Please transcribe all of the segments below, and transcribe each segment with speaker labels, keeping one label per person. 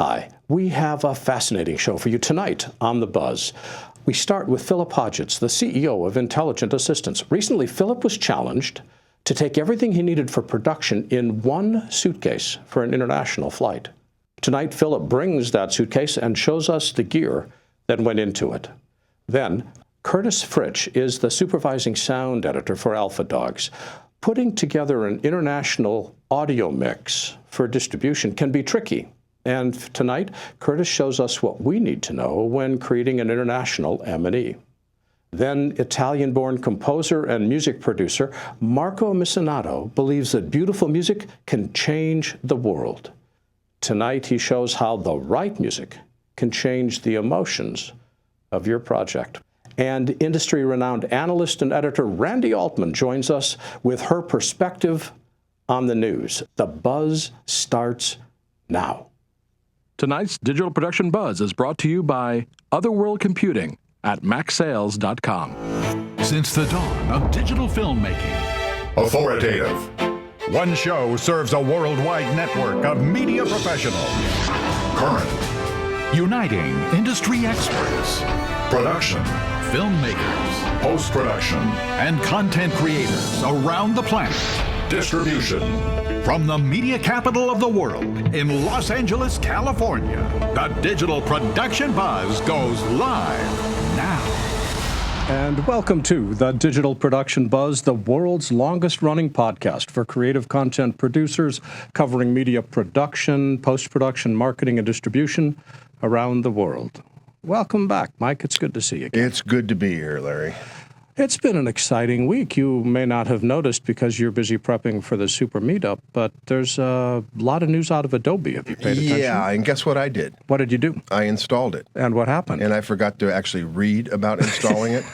Speaker 1: Hi, we have a fascinating show for you tonight on The Buzz. We start with Philip Hodgetts, the CEO of Intelligent Assistants. Recently, Philip was challenged to take everything he needed for production in one suitcase for an international flight. Tonight, Philip brings that suitcase and shows us the gear that went into it. Then, Curtis Fritsch is the Supervising Sound Editor for Alpha Dogs. Putting together an international audio mix for distribution can be tricky. And tonight, Curtis shows us what we need to know when creating an international M&E. Then, Italian-born composer and music producer Marco Missinato believes that beautiful music can change the world. Tonight, he shows how the right music can change the emotions of your project. And industry-renowned analyst and editor Randy Altman joins us with her perspective on the news. The Buzz starts now.
Speaker 2: Tonight's Digital Production Buzz is brought to you by Otherworld Computing at MacSales.com.
Speaker 3: Since the dawn of digital filmmaking,
Speaker 4: authoritative.
Speaker 3: One show serves a worldwide network of media professionals.
Speaker 4: Current.
Speaker 3: Uniting industry experts.
Speaker 4: Production.
Speaker 3: Filmmakers.
Speaker 4: Post-production.
Speaker 3: And content creators around the planet.
Speaker 4: Distribution.
Speaker 3: From the media capital of the world in Los Angeles, California, the Digital Production Buzz goes live now.
Speaker 1: And welcome to the Digital Production Buzz, the world's longest-running podcast for creative content producers covering media production, post-production, marketing, and distribution around the world. Welcome back, Mike. It's good to see you again.
Speaker 5: It's good to be here, Larry.
Speaker 1: It's been an exciting week. You may not have noticed because you're busy prepping for the Super Meetup, but there's a lot of news out of Adobe. Have you paid attention?
Speaker 5: Yeah, and guess what I did?
Speaker 1: What did you do?
Speaker 5: I installed it.
Speaker 1: And what happened?
Speaker 5: And I forgot to actually read about installing it.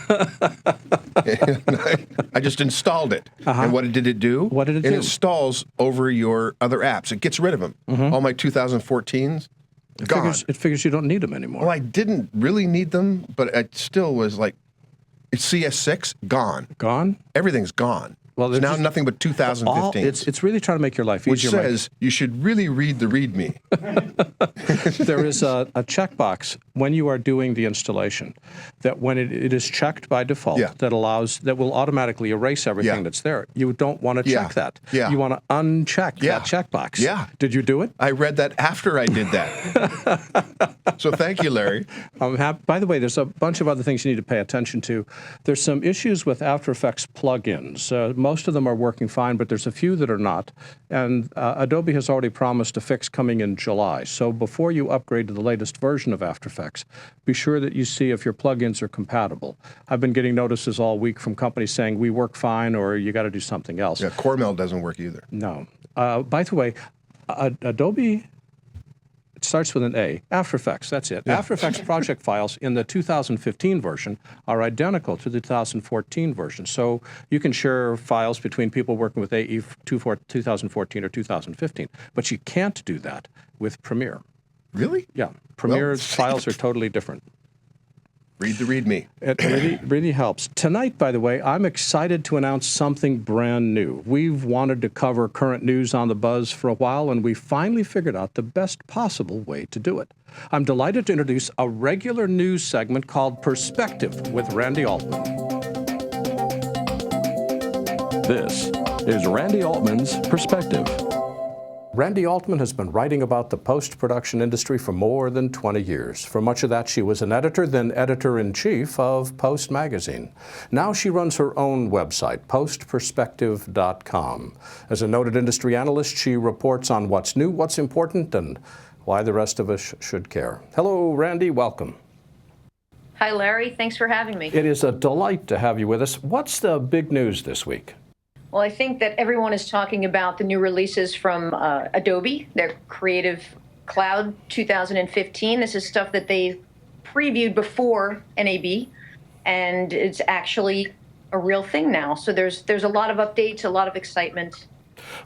Speaker 5: I just installed it. And what did it do?
Speaker 1: What did it do?
Speaker 5: It installs over your other apps. It gets rid of them. All my 2014s, gone.
Speaker 1: It figures you don't need them anymore.
Speaker 5: Well, I didn't really need them, but it still was like, it's CS6, gone.
Speaker 1: Gone?
Speaker 5: Everything's gone.
Speaker 1: Well,
Speaker 5: it's now nothing but 2015.
Speaker 1: It's really trying to make your life
Speaker 5: easier.
Speaker 1: Which
Speaker 5: says you should really read the README.
Speaker 1: There is a checkbox when you are doing the installation that when it is checked by default that will automatically erase everything that's there. You don't want to check that. You want to uncheck that checkbox.
Speaker 5: Yeah.
Speaker 1: Did you do it?
Speaker 5: I read that after I did that. So thank you, Larry.
Speaker 1: By the way, there's a bunch of other things you need to pay attention to. There's some issues with After Effects plugins. Most of them are working fine, but there's a few that are not. And Adobe has already promised a fix coming in July. So before you upgrade to the latest version of After Effects, be sure that you see if your plugins are compatible. I've been getting notices all week from companies saying, we work fine, or you got to do something else.
Speaker 5: Yeah, Cormel doesn't work either.
Speaker 1: No. By the way, Adobe... It starts with an A. After Effects, that's it. After Effects project files in the 2015 version are identical to the 2014 version. So you can share files between people working with AE 2014 or 2015. But you can't do that with Premiere.
Speaker 5: Really?
Speaker 1: Yeah. Premiere's files are totally different.
Speaker 5: Read the README.
Speaker 1: It really helps. Tonight, by the way, I'm excited to announce something brand new. We've wanted to cover current news on The Buzz for a while, and we finally figured out the best possible way to do it. I'm delighted to introduce a regular news segment called Perspective with Randy Altman.
Speaker 2: This is Randy Altman's Perspective.
Speaker 1: Randy Altman has been writing about the post-production industry for more than 20 years. For much of that, she was an editor, then editor-in-chief of Post magazine. Now she runs her own website, postperspective.com. As a noted industry analyst, she reports on what's new, what's important, and why the rest of us should care. Hello, Randy. Welcome.
Speaker 6: Hi, Larry. Thanks for having me.
Speaker 1: It is a delight to have you with us. What's the big news this week?
Speaker 6: Well, I think that everyone is talking about the new releases from Adobe, their Creative Cloud 2015. This is stuff that they previewed before NAB, and it's actually a real thing now. So there's a lot of updates, a lot of excitement.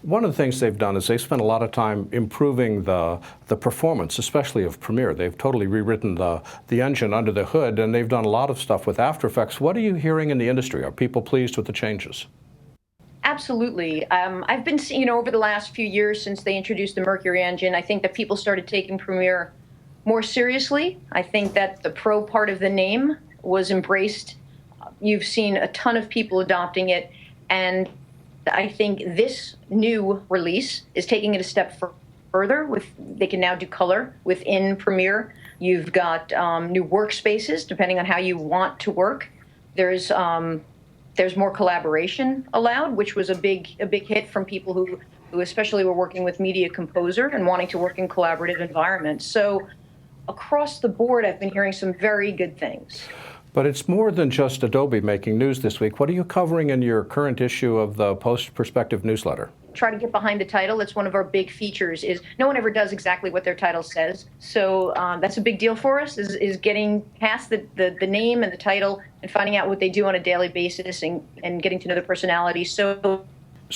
Speaker 1: One of the things they've done is they've spent a lot of time improving the performance, especially of Premiere. They've totally rewritten the engine under the hood, and they've done a lot of stuff with After Effects. What are you hearing in the industry? Are people pleased with the changes?
Speaker 6: Absolutely. I've been seeing, over the last few years since they introduced the Mercury engine, I think that people started taking Premiere more seriously. I think that the pro part of the name was embraced. You've seen a ton of people adopting it, and I think this new release is taking it a step further. They can now do color within Premiere. You've got new workspaces, depending on how you want to work. There's more collaboration allowed, which was a big hit from people who especially were working with Media Composer and wanting to work in collaborative environments. So across the board, I've been hearing some very good things.
Speaker 1: But it's more than just Adobe making news this week. What are you covering in your current issue of the Post Perspective newsletter?
Speaker 6: Try to get behind the title. That's one of our big features. Is no one ever does exactly what their title says. So that's a big deal for us, is getting past the name and the title and finding out what they do on a daily basis and getting to know their personality. So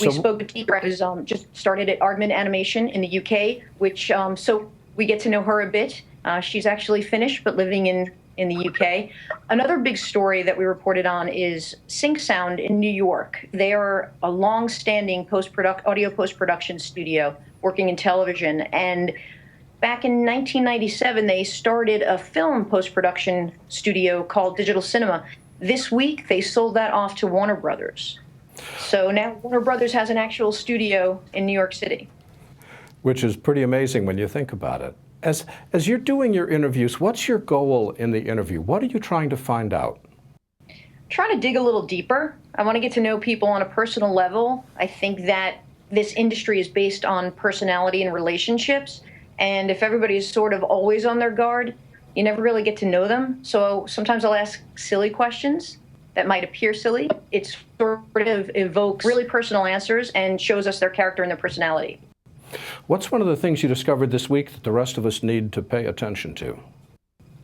Speaker 6: we spoke with Tika, who's just started at Aardman Animation in the UK, which so we get to know her a bit. She's actually Finnish, but living in the UK. Another big story that we reported on is Sync Sound in New York. They are a long-standing audio post-production studio working in television. And back in 1997, they started a film post-production studio called Digital Cinema. This week, they sold that off to Warner Brothers. So now Warner Brothers has an actual studio in New York City.
Speaker 1: Which is pretty amazing when you think about it. As you're doing your interviews, what's your goal in the interview? What are you trying to find out?
Speaker 6: Trying to dig a little deeper. I want to get to know people on a personal level. I think that this industry is based on personality and relationships. And if everybody is sort of always on their guard, you never really get to know them. So sometimes I'll ask silly questions that might appear silly. It sort of evokes really personal answers and shows us their character and their personality.
Speaker 1: What's one of the things you discovered this week that the rest of us need to pay attention to?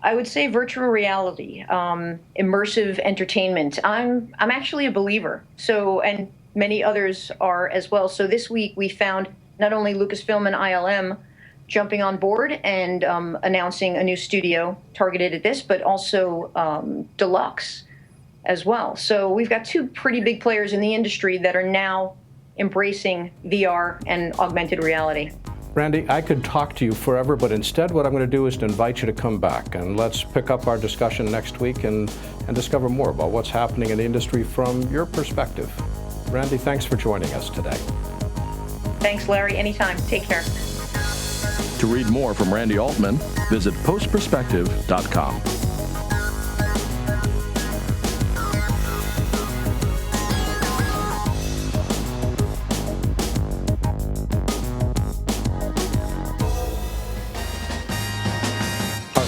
Speaker 6: I would say virtual reality, immersive entertainment. I'm actually a believer, and many others are as well. So this week we found not only Lucasfilm and ILM jumping on board and announcing a new studio targeted at this, but also Deluxe as well. So we've got two pretty big players in the industry that are now embracing VR and augmented reality.
Speaker 1: Randy, I could talk to you forever, but instead what I'm going to do is to invite you to come back, and let's pick up our discussion next week and discover more about what's happening in the industry from your perspective. Randy, thanks for joining us today.
Speaker 6: Thanks, Larry. Anytime. Take care.
Speaker 2: To read more from Randy Altman, visit postperspective.com.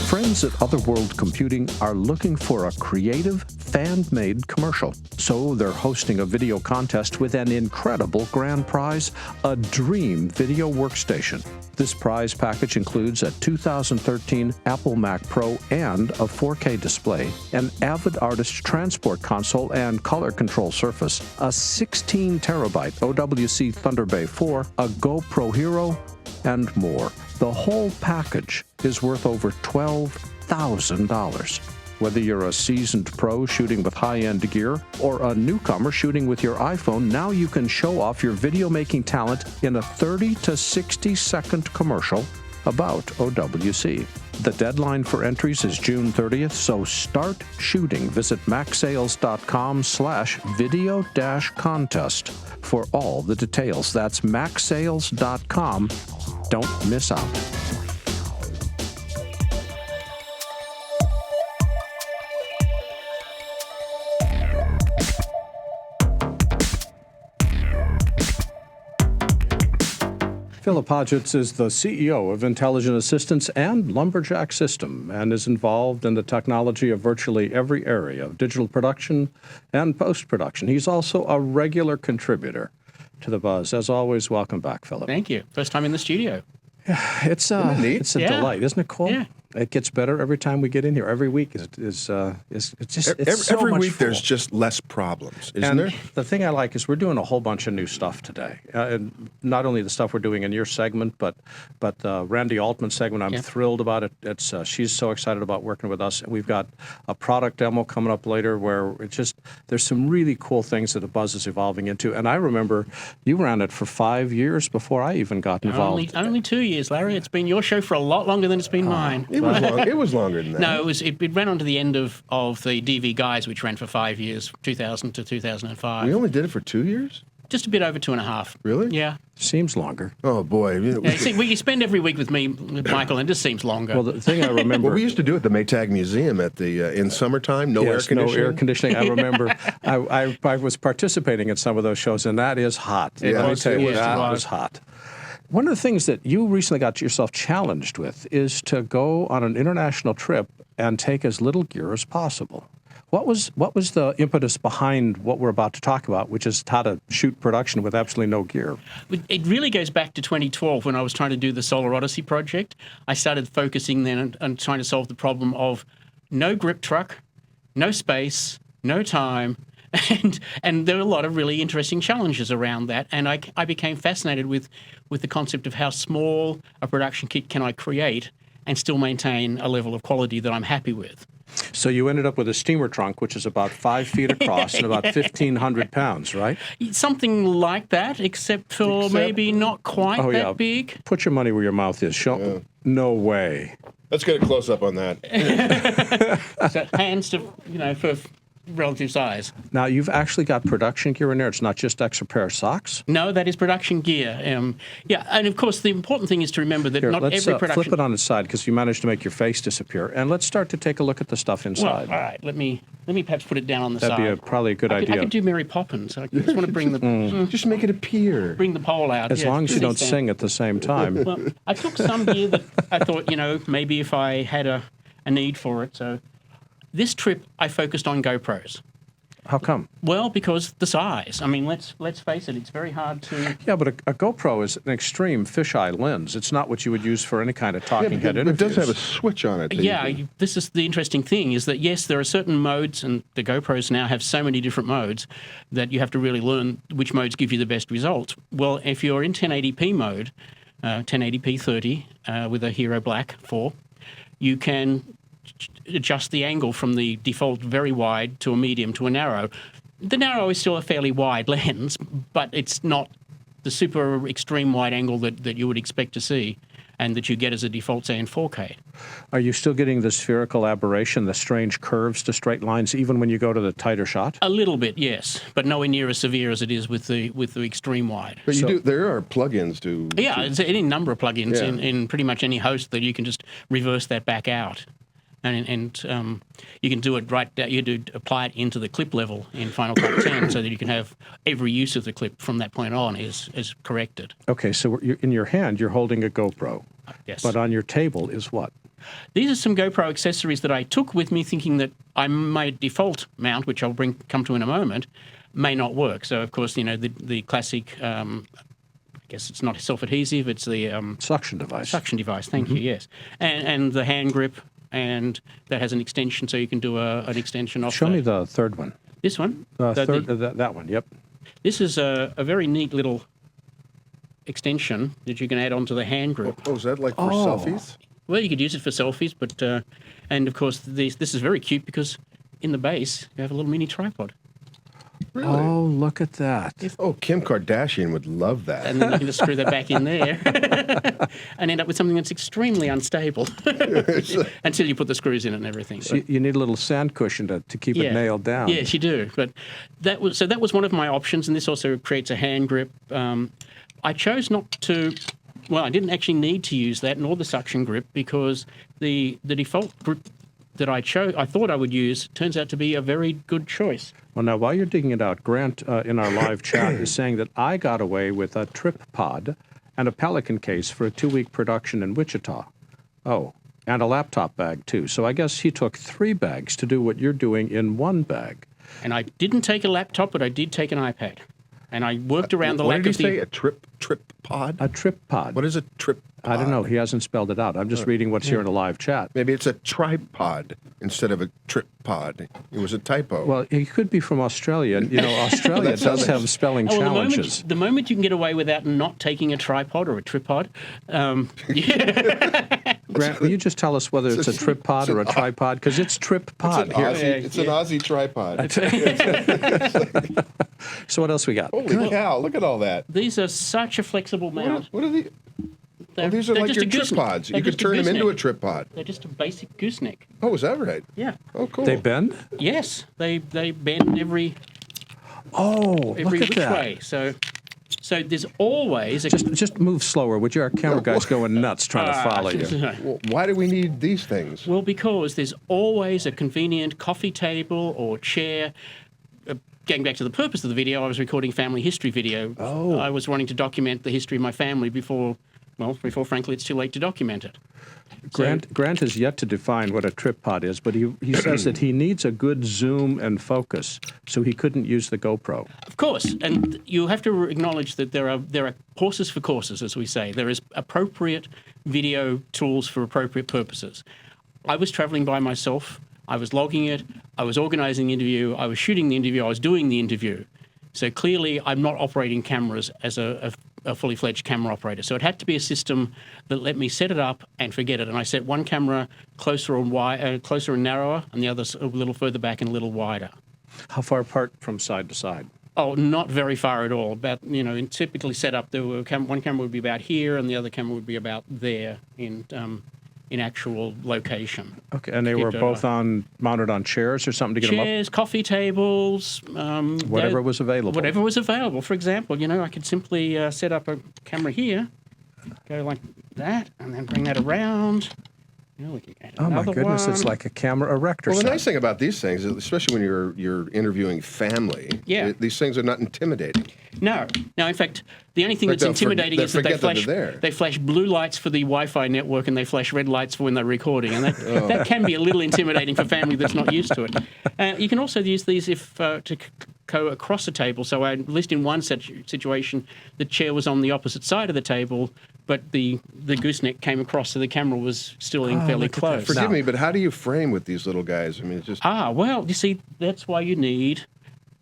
Speaker 2: Friends at Otherworld Computing are looking for a creative, fan-made commercial. So they're hosting a video contest with an incredible grand prize, a dream video workstation. This prize package includes a 2013 Apple Mac Pro and a 4K display, an Avid Artist transport console and color control surface, a 16-terabyte OWC Thunderbay 4, a Gopro Hero, and more. The whole package is worth over $12,000. Whether you're a seasoned pro shooting with high-end gear or a newcomer shooting with your iPhone, now you can show off your video-making talent in a 30 to 60-second commercial about OWC. The deadline for entries is June 30th, so start shooting. Visit macsales.com/video-contest for all the details. That's macsales.com. Don't miss out.
Speaker 1: Philip Hodgetts is the CEO of Intelligent Assistance and Lumberjack Systems and is involved in the technology of virtually every area of digital production and post-production. He's also a regular contributor to the BuZZ. As always, welcome back, Philip.
Speaker 7: Thank you. First time in the studio.
Speaker 1: It's a delight, isn't it, Cole?
Speaker 7: Yeah.
Speaker 2: It gets better every time we get in here. Every week is just it's so
Speaker 5: Every
Speaker 2: much
Speaker 5: week there's
Speaker 2: full.
Speaker 5: just less problems, isn't
Speaker 2: And
Speaker 5: there?
Speaker 2: the thing I like is we're doing a whole bunch of new stuff today. And not only the stuff we're doing in your segment, but Randy Altman's segment. I'm thrilled about it. It's she's so excited about working with us. And we've got a product demo coming up later where there's some really cool things that the BuZZ is evolving into. And I remember you ran it for 5 years before I even got involved.
Speaker 7: Only 2 years, Larry. It's been your show for a lot longer than it's been mine.
Speaker 5: It was longer than that.
Speaker 7: No, it ran on to the end of the DV Guys, which ran for 5 years, 2000 to 2005.
Speaker 5: We only did it for 2 years?
Speaker 7: Just a bit over 2.5.
Speaker 5: Really?
Speaker 7: Yeah.
Speaker 2: Seems longer.
Speaker 5: Oh, boy.
Speaker 7: Yeah, see, you spend every week with me, with Michael, and it just seems longer.
Speaker 2: Well, the thing I remember...
Speaker 5: Well, we used to do it at the Maytag Museum in summertime, no air conditioning.
Speaker 2: No air conditioning. I remember I was participating in some of those shows, and that is hot. Let me tell you, that was hot. One of the things that you recently got yourself challenged with is to go on an international trip and take as little gear as possible. What was the impetus behind what we're about to talk about, which is how to shoot production with absolutely no gear?
Speaker 7: It really goes back to 2012 when I was trying to do the Solar Odyssey project. I started focusing then on trying to solve the problem of no grip truck, no space, no time, and there were a lot of really interesting challenges around that. And I became fascinated with the concept of how small a production kit can I create and still maintain a level of quality that I'm happy with.
Speaker 2: So you ended up with a steamer trunk, which is about 5 feet across and about 1,500 pounds, right?
Speaker 7: Something like that, except maybe not quite that big.
Speaker 2: Put your money where your mouth is. No way.
Speaker 5: Let's get a close-up on that.
Speaker 7: So hands to, for relative size.
Speaker 2: Now, you've actually got production gear in there. It's not just extra pair of socks?
Speaker 7: No, that is production gear. Yeah, and of course, the important thing is to remember that not every production...
Speaker 2: Let's flip it on its side, because you managed to make your face disappear. And let's start to take a look at the stuff inside.
Speaker 7: Well, all right, let me perhaps put it down on the
Speaker 2: side. That'd be probably a good idea.
Speaker 7: I could do Mary Poppins. I just want to bring the...
Speaker 5: Just make it appear.
Speaker 7: Bring the pole out.
Speaker 2: As long as you don't sing at the same time.
Speaker 7: Well, I took some gear that I thought, maybe if I had a need for it. So this trip, I focused on GoPros.
Speaker 2: How come?
Speaker 7: Well, because the size. I mean, let's face it, it's very hard to...
Speaker 2: Yeah, but a GoPro is an extreme fisheye lens. It's not what you would use for any kind of talking head interviews.
Speaker 5: It does have a switch on it.
Speaker 7: This is the interesting thing, is that, yes, there are certain modes, and the GoPros now have so many different modes that you have to really learn which modes give you the best results. Well, if you're in 1080p mode, 1080p 30 with a Hero Black 4, you can adjust the angle from the default very wide to a medium to a narrow. The narrow is still a fairly wide lens, but it's not the super extreme wide angle that you would expect to see and that you get as a default, say, in 4K.
Speaker 2: Are you still getting the spherical aberration, the strange curves to straight lines, even when you go to the tighter shot?
Speaker 7: A little bit, yes, but nowhere near as severe as it is with the extreme wide.
Speaker 5: But there are plugins to...
Speaker 7: Yeah, there's any number of plugins in pretty much any host that you can just reverse that back out. And you can do it right down. You do apply it into the clip level in Final Cut 10 so that you can have every use of the clip from that point on is corrected. Okay, so in your hand, you're holding a GoPro. Yes.
Speaker 2: But on your table is what?
Speaker 7: These are some GoPro accessories that I took with me thinking that my default mount, which I'll come to in a moment, may not work. So, of course, the classic... I guess it's not self-adhesive, it's the...
Speaker 2: suction device.
Speaker 7: Suction device, thank you, yes. And the hand grip, and that has an extension, so you can do an extension off.
Speaker 2: Show me the third one.
Speaker 7: This one?
Speaker 2: That one, yep.
Speaker 7: This is a very neat little extension that you can add onto the hand grip.
Speaker 5: Oh, is that like for selfies?
Speaker 7: Well, you could use it for selfies, but and of course this is very cute because in the base you have a little mini tripod.
Speaker 5: Really?
Speaker 2: Oh, look at that.
Speaker 5: Kim Kardashian would love that.
Speaker 7: And then you can just screw that back in there and end up with something that's extremely unstable until you put the screws in it and everything.
Speaker 2: So you need a little sand cushion to keep it nailed down.
Speaker 7: Yes, you do. But that was one of my options, and this also creates a hand grip. I chose not to... Well, I didn't actually need to use that, nor the suction grip, because the default grip that I thought I would use, turns out to be a very good choice.
Speaker 2: Well, now, while you're digging it out, Grant in our live chat is saying that I got away with a trip pod and a Pelican case for a 2-week production in Wichita. Oh, and a laptop bag, too. So I guess he took 3 bags to do what you're doing in 1 bag.
Speaker 7: And I didn't take a laptop, but I did take an iPad. And I worked around the
Speaker 5: What
Speaker 7: lack
Speaker 5: did
Speaker 7: of
Speaker 5: you
Speaker 7: the...
Speaker 5: say? A trip pod?
Speaker 2: A trip pod.
Speaker 5: What is a trip pod?
Speaker 2: I don't know. He hasn't spelled it out. I'm just reading what's here in a live chat.
Speaker 5: Maybe it's a tripod instead of a trip pod. It was a typo.
Speaker 2: Well, he could be from Australia. And, Australia does have spelling
Speaker 7: Oh, well,
Speaker 2: challenges.
Speaker 7: the moment you can get away without not taking a tripod or a tripod,
Speaker 2: Grant, will you just tell us whether it's a trip pod or a tripod? Because it's trip pod here.
Speaker 5: It's an Aussie tripod.
Speaker 2: So what else we got?
Speaker 5: Holy cow, look at all that.
Speaker 7: these are such a flexible mount.
Speaker 5: What are these?
Speaker 7: They're-
Speaker 5: These are
Speaker 7: they're
Speaker 5: like
Speaker 7: just
Speaker 5: your
Speaker 7: a
Speaker 5: trip
Speaker 7: gooseneck.
Speaker 5: pods.
Speaker 7: They're
Speaker 5: You could
Speaker 7: just a
Speaker 5: turn them into a
Speaker 7: gooseneck.
Speaker 5: trip pod.
Speaker 7: They're just a basic gooseneck.
Speaker 5: Oh, is that right?
Speaker 7: Yeah.
Speaker 5: Oh, cool.
Speaker 2: They bend?
Speaker 7: Yes, they bend every
Speaker 2: Oh, look at
Speaker 7: which
Speaker 2: that.
Speaker 7: way. So there's always a
Speaker 2: Just move slower, would you? Our camera guy's going nuts trying to follow you.
Speaker 5: Well, why do we need these things?
Speaker 7: Well, because there's always a convenient coffee table or chair. Getting back to the purpose of the video, I was recording family history video.
Speaker 2: Oh.
Speaker 7: I was wanting to document the history of my family before frankly it's too late to document it.
Speaker 2: Grant has yet to define what a trip pod is, but he says that he needs a good zoom and focus, so he couldn't use the GoPro.
Speaker 7: Of course, and you have to acknowledge that there are horses for courses, as we say. There is appropriate video tools for appropriate purposes. I was traveling by myself. I was logging it. I was organizing the interview. I was shooting the interview. I was doing the interview. So clearly, I'm not operating cameras as a fully fledged camera operator. So it had to be a system that let me set it up and forget it. And I set one camera closer and narrower, and the other a little further back and a little wider.
Speaker 2: How far apart from side to side?
Speaker 7: Oh, not very far at all. About typically set up, there were one camera would be about here, and the other camera would be about there in actual location.
Speaker 2: Okay, and they were both mounted on chairs or something to get them up?
Speaker 7: Chairs, coffee tables.
Speaker 2: Whatever was available.
Speaker 7: Whatever was available. For example, I could simply set up a camera here, go like that, and then bring that around. We can add
Speaker 2: Oh my
Speaker 7: another
Speaker 2: goodness,
Speaker 7: one.
Speaker 2: it's like a camera erector
Speaker 5: Well, the
Speaker 2: set.
Speaker 5: nice thing about these things, especially when you're interviewing family,
Speaker 7: Yeah.
Speaker 5: these things are not intimidating.
Speaker 7: No. In fact, the only thing
Speaker 5: Like
Speaker 7: that's intimidating is that
Speaker 5: forget that they're there.
Speaker 7: they flash blue lights for the Wi-Fi network and they flash red lights for when they're recording, and that can be a little intimidating for family that's not used to it. You can also use these to go across a table. So at least in one situation, the chair was on the opposite side of the table, but the gooseneck came across, so the camera was still in fairly
Speaker 2: look at that.
Speaker 7: close.
Speaker 5: Forgive me, but how do you frame with these little guys? I mean, it's just...
Speaker 7: Well, you see, that's why you need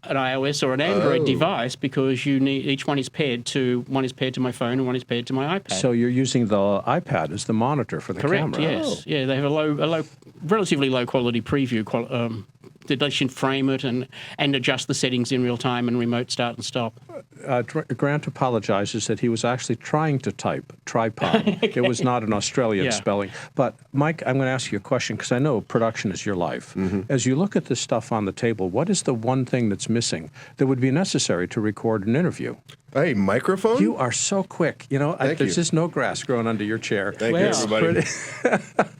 Speaker 7: an iOS or an Android device, because you need each one is paired to my phone and one is paired to my iPad.
Speaker 2: So you're using the iPad as the monitor for the
Speaker 7: Correct.
Speaker 2: camera.
Speaker 7: Yes. Yeah, they have a relatively low quality preview. They should frame it and adjust the settings in real time and remote start and stop.
Speaker 2: Grant apologizes that he was actually trying to type tripod. It was not an Australian spelling. But, Mike, I'm going to ask you a question because I know production is your life.
Speaker 5: Mm-hmm.
Speaker 2: As you look at this stuff on the table, what is the one thing that's missing that would be necessary to record an interview?
Speaker 5: Hey, microphone?
Speaker 2: You are so quick. There's
Speaker 5: you.
Speaker 2: just no grass growing under your chair.
Speaker 5: Thank you, everybody.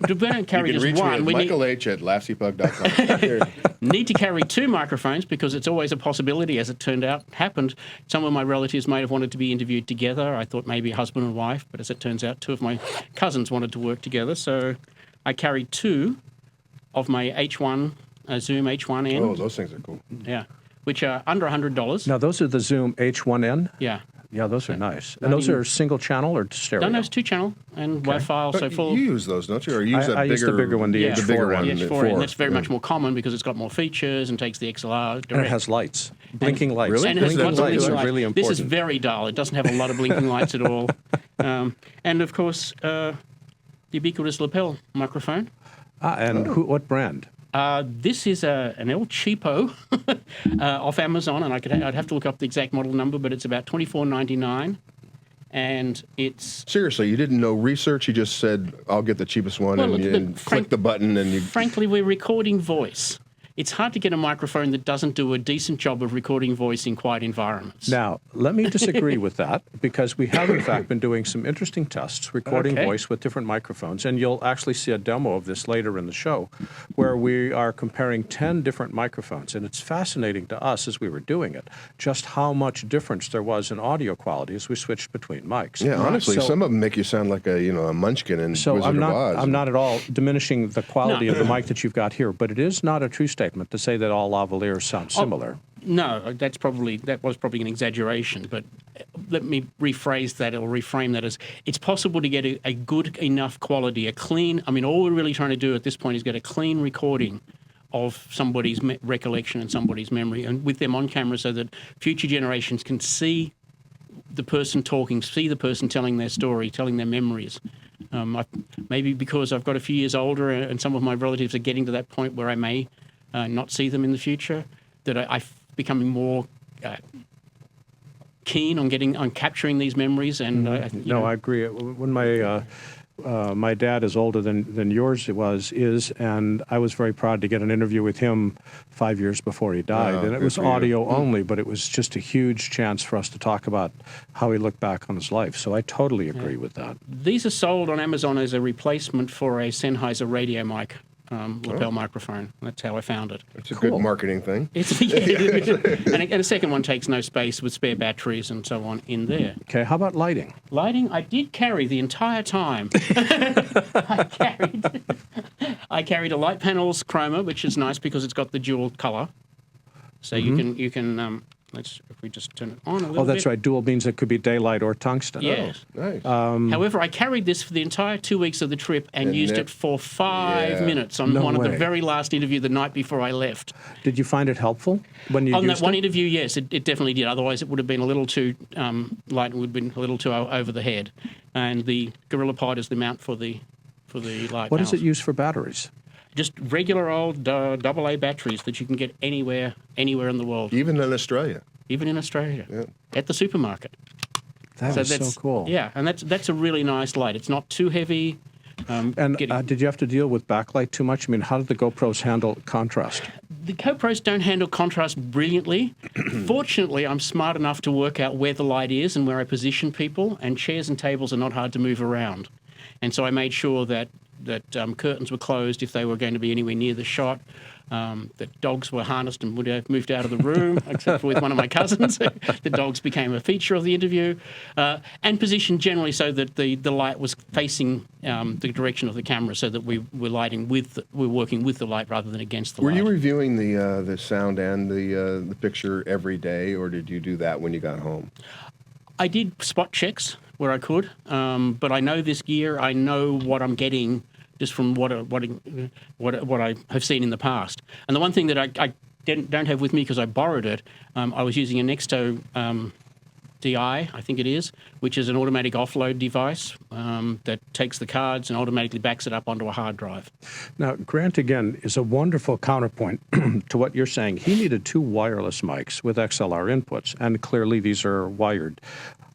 Speaker 7: We don't carry
Speaker 5: You can
Speaker 7: just
Speaker 5: reach me
Speaker 7: one.
Speaker 5: at
Speaker 7: We
Speaker 5: michaelh@laughtsypug.com.
Speaker 7: need to carry two microphones because it's always a possibility, as it turned out, happened. Some of my relatives may have wanted to be interviewed together. I thought maybe husband and wife, but as it turns out, two of my cousins wanted to work together. So I carried two of my H1, Zoom H1N.
Speaker 5: Oh, those things are cool.
Speaker 7: Yeah, which are under $100.
Speaker 2: Now, those are the Zoom H1N?
Speaker 7: Yeah.
Speaker 2: Yeah, those are nice. And those are single channel or stereo?
Speaker 7: No, it's 2-channel and Wi-Fi, so
Speaker 5: But
Speaker 7: full.
Speaker 5: you use those, don't you? Or you use
Speaker 2: I use the bigger one, the
Speaker 7: Yeah.
Speaker 2: H4
Speaker 5: the bigger
Speaker 2: one.
Speaker 5: one.
Speaker 7: The H4, and that's very much more common because it's got more features and takes the XLR direct.
Speaker 2: And it has lights, blinking lights.
Speaker 5: Really?
Speaker 7: And it has
Speaker 2: Blinking
Speaker 7: constantly
Speaker 2: lights are
Speaker 7: light.
Speaker 2: really important.
Speaker 7: This is very dull. It doesn't have a lot of blinking lights at all. And of course, the ubiquitous lapel microphone.
Speaker 2: What brand?
Speaker 7: This is an El Cheapo off Amazon, and I'd have to look up the exact model number, but it's about $24.99. And it's...
Speaker 5: Seriously, you didn't know research? You just said, I'll get the cheapest one,
Speaker 7: Well,
Speaker 5: and click the button, and you...
Speaker 7: Frankly, we're recording voice. It's hard to get a microphone that doesn't do a decent job of recording voice in quiet environments.
Speaker 2: Now, let me disagree with that, because we have, in fact, been doing some interesting tests, recording voice with different microphones, and you'll actually see a demo of this later in the show, where we are comparing 10 different microphones, and it's fascinating to us as we were doing it, just how much difference there was in audio quality as we switched between mics.
Speaker 5: Yeah, honestly,
Speaker 2: So-
Speaker 5: some of them make you sound like a munchkin in
Speaker 2: So
Speaker 5: Wizard of Oz.
Speaker 2: I'm not at all diminishing the quality of the mic that you've got here, but it is not a true statement to say that all lavaliers sound similar.
Speaker 7: No, that was probably an exaggeration, but let me rephrase that or reframe that as it's possible to get a good enough quality, a clean. I mean, all we're really trying to do at this point is get a clean recording of somebody's recollection and somebody's memory, and with them on camera, so that future generations can see the person talking, see the person telling their story, telling their memories. Maybe because I've got a few years older and some of my relatives are getting to that point where I may not see them in the future, that I'm becoming more keen on capturing these memories. And
Speaker 2: I agree. When my dad is older than yours is, and I was very proud to get an interview with him 5 years before he died. And it was audio only, but it was just a huge chance for us to talk about how he looked back on his life. So I totally agree with that.
Speaker 7: These are sold on Amazon as a replacement for a Sennheiser radio mic. Lapel microphone. That's how I found it.
Speaker 5: It's a good marketing thing.
Speaker 7: And a second one takes no space with spare batteries and so on in there.
Speaker 2: Okay, how about lighting?
Speaker 7: Lighting, I did carry the entire time. I carried a light panels chroma, which is nice because it's got the dual color. So you can if we just turn it on a little bit.
Speaker 2: Oh, that's right. Dual means it could be daylight or tungsten.
Speaker 7: Yes.
Speaker 5: Oh, nice.
Speaker 7: However, I carried this for the entire 2 weeks of the trip and used it for 5 minutes on one of the very last interview the night before I left.
Speaker 2: Did you find it helpful when you
Speaker 7: used it? On
Speaker 2: that
Speaker 7: one interview, yes, it definitely did. Otherwise, it would have been a little too light. It would have been a little too over the head. And the Gorilla Pod is the mount for the light.
Speaker 2: What does it use for batteries?
Speaker 7: Just regular old AA batteries that you can get anywhere in the world.
Speaker 5: Even in Australia.
Speaker 7: Even in Australia. At the supermarket.
Speaker 2: That's so cool.
Speaker 7: Yeah, and that's a really nice light. It's not too heavy.
Speaker 2: Did you have to deal with backlight too much? I mean, how did the GoPros handle contrast?
Speaker 7: The GoPros don't handle contrast brilliantly. Fortunately, I'm smart enough to work out where the light is and where I position people, and chairs and tables are not hard to move around. And so I made sure that curtains were closed if they were going to be anywhere near the shot, that dogs were harnessed and would have moved out of the room, except for with one of my cousins. The dogs became a feature of the interview, and positioned generally so that the light was facing the direction of the camera, so that we were working with the light rather than against the light.
Speaker 5: Were you reviewing the sound and the picture every day, or did you do that when you got home?
Speaker 7: I did spot checks where I could, but I know this gear. I know what I'm getting just from what I have seen in the past. And the one thing that I don't have with me because I borrowed it, I was using a Nexto DI, I think it is, which is an automatic offload device that takes the cards and automatically backs it up onto a hard drive.
Speaker 2: Now, Grant, again, is a wonderful counterpoint to what you're saying. He needed 2 wireless mics with XLR inputs, and clearly these are wired.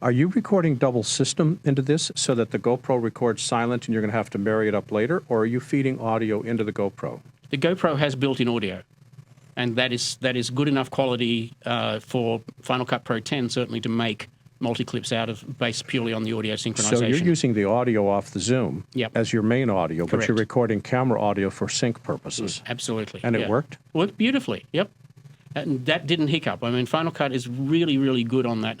Speaker 2: Are you recording double system into this so that the GoPro records silent and you're going to have to marry it up later, or are you feeding audio into the GoPro?
Speaker 7: The GoPro has built-in audio, and that is good enough quality for Final Cut Pro 10 certainly to make multi-clips out of based purely on the audio synchronization.
Speaker 2: So you're using the audio off the Zoom as your main audio,
Speaker 7: Correct.
Speaker 2: But you're recording camera audio for sync purposes.
Speaker 7: Absolutely.
Speaker 2: And it worked?
Speaker 7: Worked beautifully, yep. And that didn't hiccup. I mean, Final Cut is really, really good on that.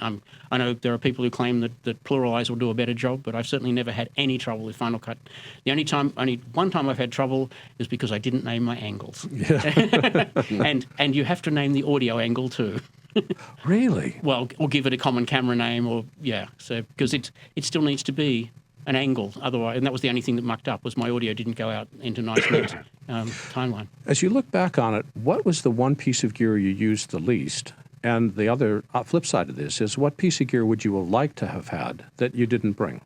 Speaker 7: I know there are people who claim that Pluralize will do a better job, but I've certainly never had any trouble with Final Cut. Only one time I've had trouble is because I didn't name my angles. Yeah. and you have to name the audio angle too.
Speaker 2: Really?
Speaker 7: Well, or give it a common camera name, so because it still needs to be an angle, otherwise, and that was the only thing that mucked up, was my audio didn't go out into nice neat timeline.
Speaker 2: As you look back on it, what was the one piece of gear you used the least? And the other flip side of this is, what piece of gear would you have liked to have had that you didn't bring?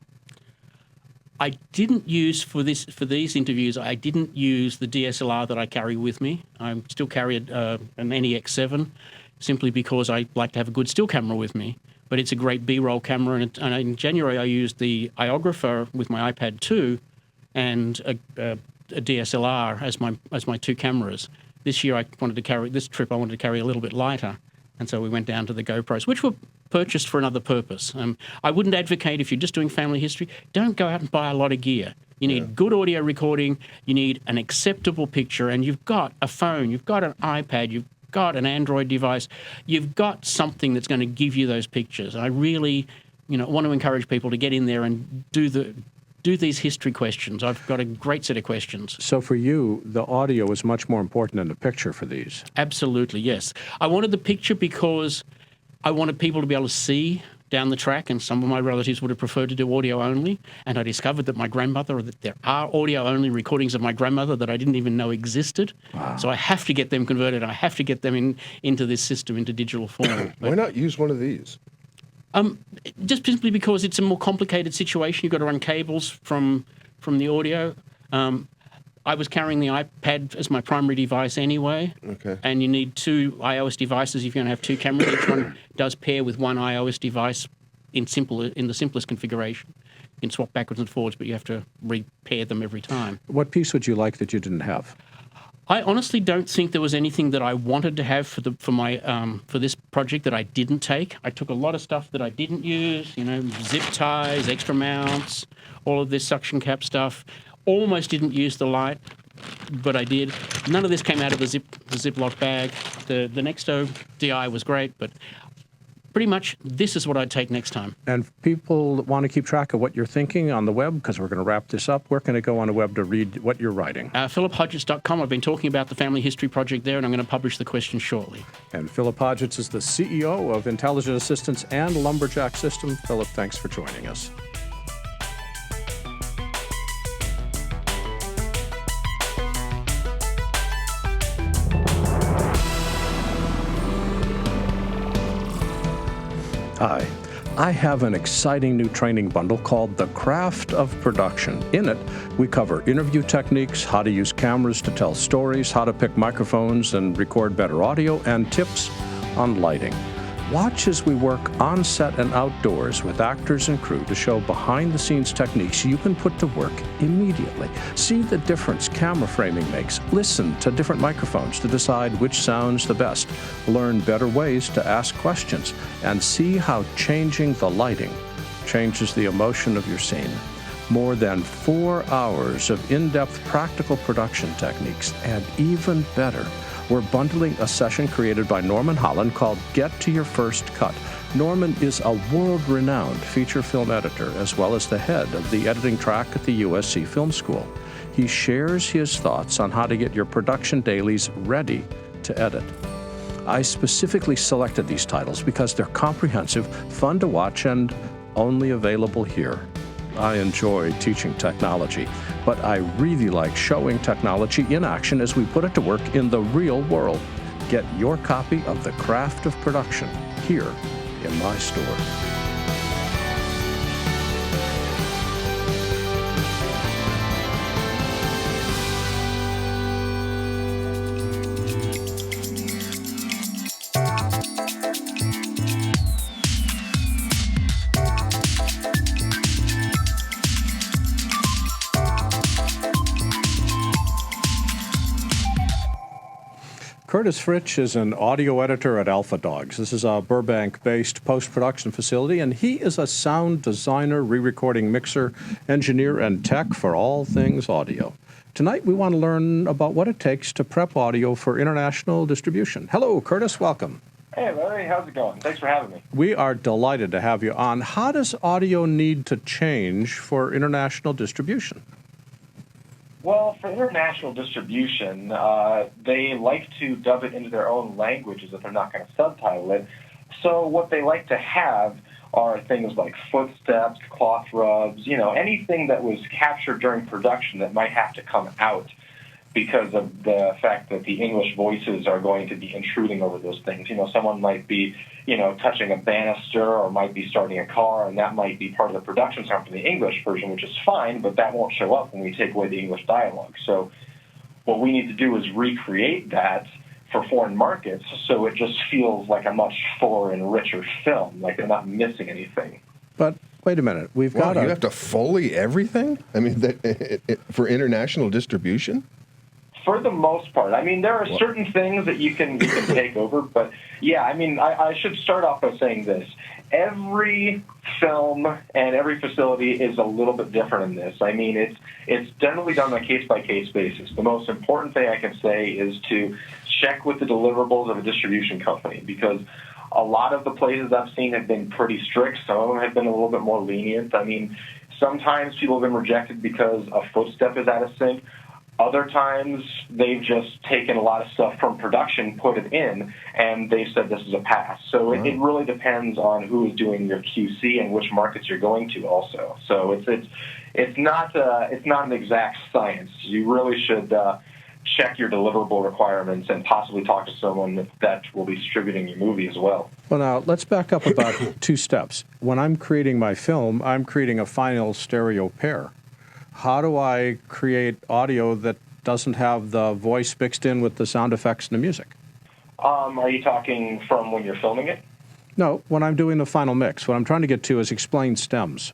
Speaker 7: I didn't use for these interviews. I didn't use the DSLR that I carry with me. I still carry an NEX7, simply because I like to have a good still camera with me. But it's a great B-roll camera, and in January I used the iOgrapher with my iPad 2 and a DSLR as my 2 cameras. This trip I wanted to carry a little bit lighter, and so we went down to the GoPros, which were purchased for another purpose. I wouldn't advocate, if you're just doing family history, don't go out and buy a lot of gear. You need good audio recording, you need an acceptable picture, and you've got a phone, you've got an iPad, you've got an Android device, you've got something that's going to give you those pictures. I really, want to encourage people to get in there and do do these history questions. I've got a great set of questions.
Speaker 2: So for you, the audio is much more important than the picture for these.
Speaker 7: Absolutely, yes. I wanted the picture because I wanted people to be able to see down the track, and some of my relatives would have preferred to do audio only. And I discovered that that there are audio only recordings of my grandmother that I didn't even know existed. Wow. So I have to get them converted. I have to get them into this system, into digital form.
Speaker 5: Why not use one of these?
Speaker 7: Just simply because it's a more complicated situation. You've got to run cables from the audio. I was carrying the iPad as my primary device anyway.
Speaker 5: Okay.
Speaker 7: And you need two iOS devices if you're going to have two cameras. Each one does pair with one iOS device in the simplest configuration. You can swap backwards and forwards, but you have to repair them every time.
Speaker 2: What piece would you like that you didn't have?
Speaker 7: I honestly don't think there was anything that I wanted to have for this project that I didn't take. I took a lot of stuff that I didn't use, zip ties, extra mounts, all of this suction cap stuff. Almost didn't use the light, but I did. None of this came out of the Ziploc bag. The Nexto DI was great, but pretty much this is what I'd take next time.
Speaker 2: And people that want to keep track of what you're thinking on the web, because we're going to wrap this up, where can they go on the web to read what you're writing?
Speaker 7: PhilipHodgetts.com. I've been talking about the family history project there, and I'm going to publish the questions shortly.
Speaker 2: And Philip Hodgetts is the CEO of Intelligent Assistance and Lumberjack Systems. Philip, thanks for joining us. Hi, I have an exciting new training bundle called The Craft of Production. In it, we cover interview techniques, how to use cameras to tell stories, how to pick microphones and record better audio, and tips on lighting. Watch as we work on set and outdoors with actors and crew to show behind-the-scenes techniques you can put to work immediately. See the difference camera framing makes. Listen to different microphones to decide which sounds the best. Learn better ways to ask questions, and see how changing the lighting changes the emotion of your scene. More than 4 hours of in-depth practical production techniques, and even better, we're bundling a session created by Norman Holland called Get to Your First Cut. Norman is a world-renowned feature film editor, as well as the head of the editing track at the USC Film School. He shares his thoughts on how to get your production dailies ready to edit. I specifically selected these titles because they're comprehensive, fun to watch, and only available here. I enjoy teaching technology, but I really like showing technology in action as we put it to work in the real world. Get your copy of The Craft of Production here in my store. Curtis Fritsch is an audio editor at Alpha Dogs. This is a Burbank-based post-production facility, and he is a sound designer, re-recording mixer, engineer, and tech for all things audio. Tonight, we want to learn about what it takes to prep audio for international distribution. Hello, Curtis. Welcome.
Speaker 8: Hey, Larry. How's it going? Thanks for having me.
Speaker 2: We are delighted to have you on. How does audio need to change for international distribution?
Speaker 8: Well, for international distribution, they like to dub it into their own languages if they're not going to subtitle it. So what they like to have are things like footsteps, cloth rubs, anything that was captured during production that might have to come out because of the fact that the English voices are going to be intruding over those things. Someone might be, touching a banister or might be starting a car, and that might be part of the production sound for the English version, which is fine, but that won't show up when we take away the English dialogue. So what we need to do is recreate that for foreign markets so it just feels like a much fuller and richer film, like they're not missing anything.
Speaker 2: But wait a minute, you
Speaker 5: have to Foley everything? I mean, for international distribution?
Speaker 8: For the most part. I mean, there are certain things that you can take over, but yeah, I should start off by saying this. Every film and every facility is a little bit different in this. I mean, it's generally done on a case-by-case basis. The most important thing I can say is to check with the deliverables of a distribution company, because a lot of the places I've seen have been pretty strict. Some of them have been a little bit more lenient. I mean, Sometimes people have been rejected because a footstep is out of sync. Other times, they've just taken a lot of stuff from production, put it in, and they said this is a pass. So it really depends on who is doing your QC and which markets you're going to also. So it's not an exact science. You really should check your deliverable requirements and possibly talk to someone that will be distributing your movie as well.
Speaker 2: Well, now, let's back up about 2 steps. When I'm creating my film, I'm creating a final stereo pair. How do I create audio that doesn't have the voice mixed in with the sound effects and the music?
Speaker 8: Are you talking from when you're filming it?
Speaker 2: No, when I'm doing the final mix. What I'm trying to get to is explain stems.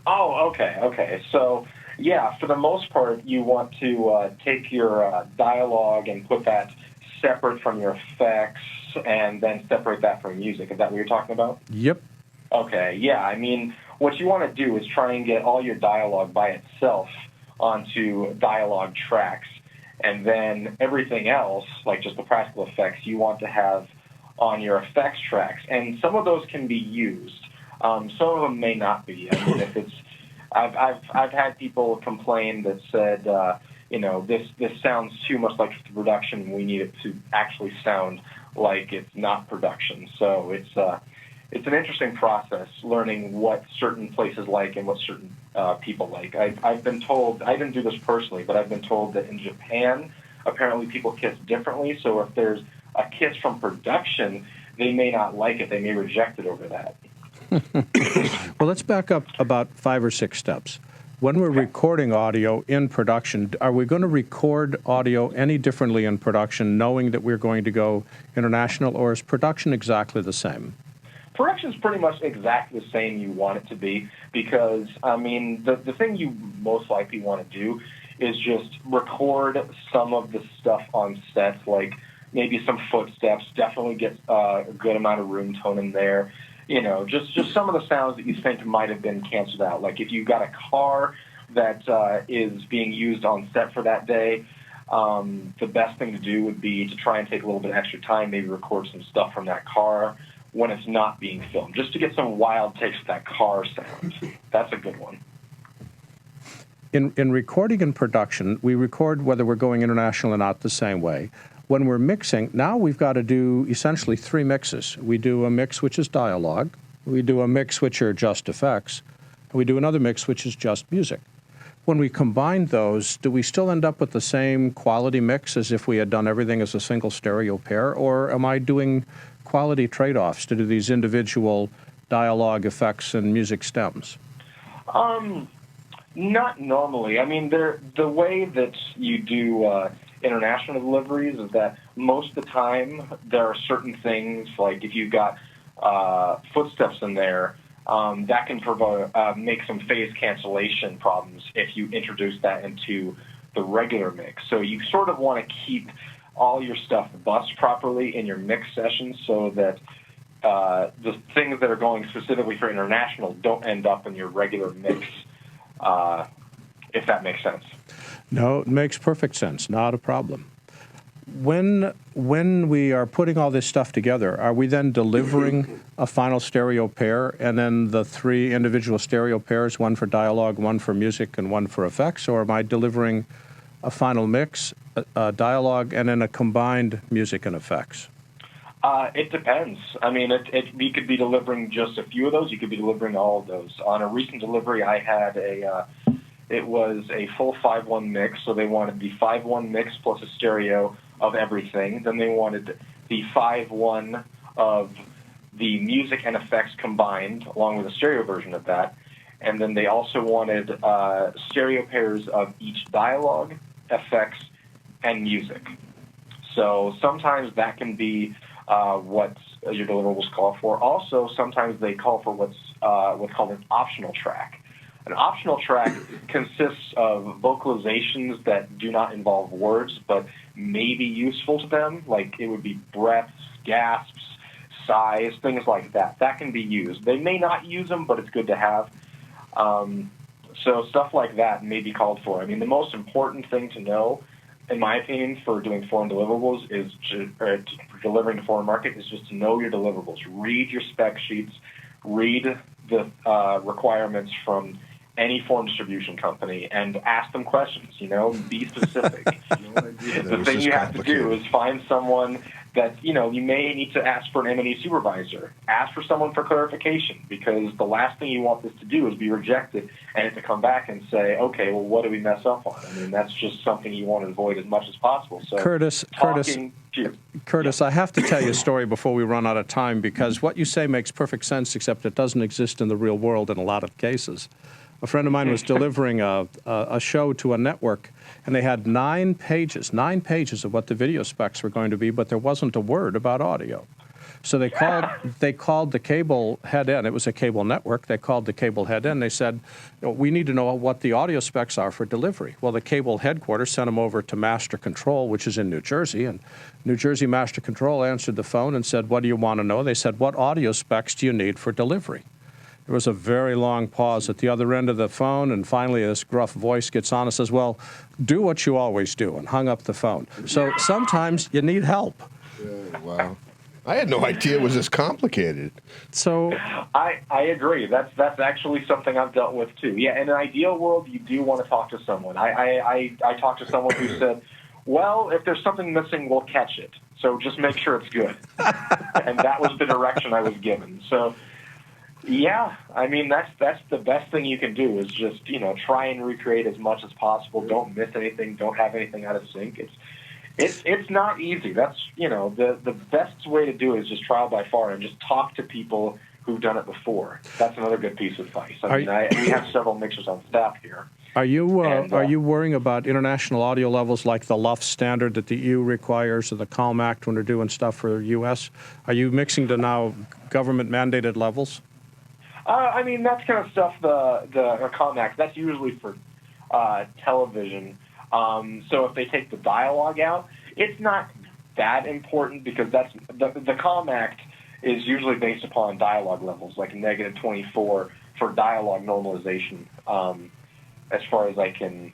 Speaker 8: Oh, okay. So, yeah, for the most part, you want to take your dialogue and put that separate from your effects and then separate that from music. Is that what you're talking about?
Speaker 2: Yep.
Speaker 8: Okay, yeah. I mean, what you want to do is try and get all your dialogue by itself onto dialogue tracks, and then everything else, like just the practical effects, you want to have on your effects tracks. And some of those can be used. Some of them may not be. I mean, if it's, I've had people complain that said, this sounds too much like the production. We need it to actually sound like it's not production. So it's an interesting process, learning what certain places like and what certain people like. I've been told, I didn't do this personally, but I've been told that in Japan, apparently people kiss differently. So if there's a kiss from production, they may not like it. They may reject it over that.
Speaker 2: Well, let's back up about 5 or 6 steps. When we're recording audio in production, are we going to record audio any differently in production, knowing that we're going to go international, or is production exactly the same?
Speaker 8: Production's pretty much exactly the same you want it to be, because, I mean, the thing you most likely want to do is just record some of the stuff on set, like maybe some footsteps, definitely get a good amount of room tone in there. Just some of the sounds that you think might have been canceled out. Like if you've got a car that is being used on set for that day, the best thing to do would be to try and take a little bit extra time, maybe record some stuff from that car when it's not being filmed, just to get some wild takes of that car sound. That's a good one.
Speaker 2: In recording and production, we record whether we're going international or not the same way. When we're mixing, now we've got to do essentially 3 mixes. We do a mix which is dialogue, we do a mix which are just effects, and we do another mix which is just music. When we combine those, do we still end up with the same quality mix as if we had done everything as a single stereo pair, or am I doing quality trade-offs to do these individual dialogue, effects, and music stems?
Speaker 8: Not normally. I mean, the way that you do international deliveries is that most of the time there are certain things, like if you've got footsteps in there, that can make some phase cancellation problems if you introduce that into the regular mix. So you sort of want to keep all your stuff bussed properly in your mix sessions so that the things that are going specifically for international don't end up in your regular mix, if that makes sense.
Speaker 2: No, it makes perfect sense. Not a problem. When we are putting all this stuff together, are we then delivering a final stereo pair and then the 3 individual stereo pairs, one for dialogue, one for music, and one for effects? Or am I delivering a final mix, a dialogue, and then a combined music and effects?
Speaker 8: It depends. I mean, you could be delivering just a few of those. You could be delivering all of those. On a recent delivery, I had it was a full 5-1 mix, so they wanted the 5-1 mix plus a stereo of everything. Then they wanted the 5-1 of the music and effects combined, along with a stereo version of that. And then they also wanted stereo pairs of each dialogue, effects, and music. So sometimes that can be what your deliverables call for. Also, sometimes they call for what's called an optional track. An optional track consists of vocalizations that do not involve words, but may be useful to them, like it would be breaths, gasps, sighs, things like that. That can be used. They may not use them, but it's good to have. So stuff like that may be called for. I mean, the most important thing to know, in my opinion, for doing foreign deliverables is for delivering to foreign market is just to know your deliverables. Read your spec sheets. Read the requirements from any foreign distribution company and ask them questions, be specific. The thing you have to do is find someone that, you may need to ask for an M&E supervisor. Ask for someone for clarification, because the last thing you want this to do is be rejected and to come back and say, okay, well, what did we mess up on? I mean, that's just something you want to avoid as much as possible. So
Speaker 2: Curtis, I have to tell you a story before we run out of time, because what you say makes perfect sense, except it doesn't exist in the real world in a lot of cases. A friend of mine was delivering a show to a network, and they had 9 pages of what the video specs were going to be, but there wasn't a word about audio. So they called the cable head in. It was a cable network. They called the cable head in. They said, we need to know what the audio specs are for delivery. Well, the cable headquarters sent them over to Master Control, which is in New Jersey, and New Jersey Master Control answered the phone and said, what do you want to know? They said, what audio specs do you need for delivery? There was a very long pause at the other end of the phone, and finally this gruff voice gets on and says, well, do what you always do, and hung up the phone. So sometimes you need help.
Speaker 5: Wow. I had no idea it was this complicated.
Speaker 2: So
Speaker 8: I agree. That's actually something I've dealt with too. Yeah, in an ideal world, you do want to talk to someone. I talked to someone who said, well, if there's something missing, we'll catch it. So just make sure it's good. And that was the direction I was given. So, yeah, I mean, that's the best thing you can do is just, try and recreate as much as possible. Don't miss anything. Don't have anything out of sync. It's not easy. That's, the best way to do it is just trial by fire and just talk to people who've done it before. That's another good piece of advice. We have several mixers on staff here.
Speaker 2: Are you worrying about international audio levels like the LUF standard that the EU requires or the Calm Act when they're doing stuff for the U.S.? Are you mixing to now government-mandated levels?
Speaker 8: I mean, that's kind of stuff, the Calm Act, that's usually for television. So if they take the dialogue out, it's not that important because that's the Calm Act is usually based upon dialogue levels, like -24 for dialogue normalization. As far as I can,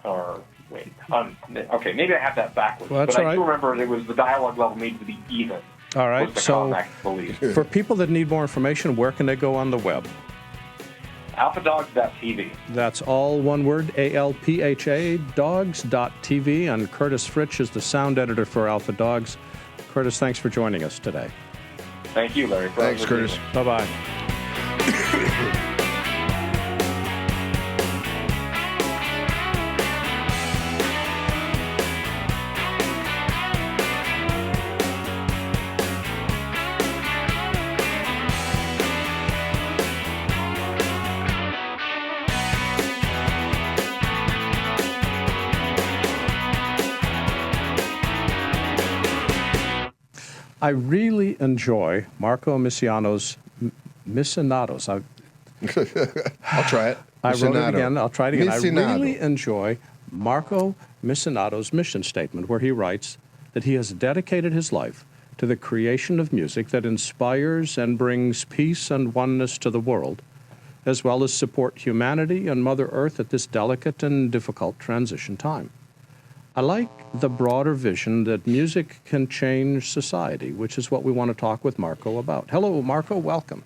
Speaker 8: okay, maybe I have that backwards.
Speaker 2: Well,
Speaker 8: but I do remember it was the dialogue level needed to be even.
Speaker 2: All right, so for people that need more information, where can they go on the web?
Speaker 8: alphadogs.tv.
Speaker 2: That's all one word, ALPHA, dogs.tv, and Curtis Fritsch is the sound editor for Alpha Dogs. Curtis, thanks for joining us today.
Speaker 8: Thank you, Larry.
Speaker 5: Thanks, Curtis.
Speaker 2: Bye-bye. I really enjoy Marco Missinatos.
Speaker 5: I'll try it.
Speaker 2: I wrote it again. I'll try it again.
Speaker 5: Missinato.
Speaker 2: I really enjoy Marco Missinato's mission statement, where he writes that he has dedicated his life to the creation of music that inspires and brings peace and oneness to the world, as well as support humanity and Mother Earth at this delicate and difficult transition time. I like the broader vision that music can change society, which is what we want to talk with Marco about. Hello, Marco. Welcome.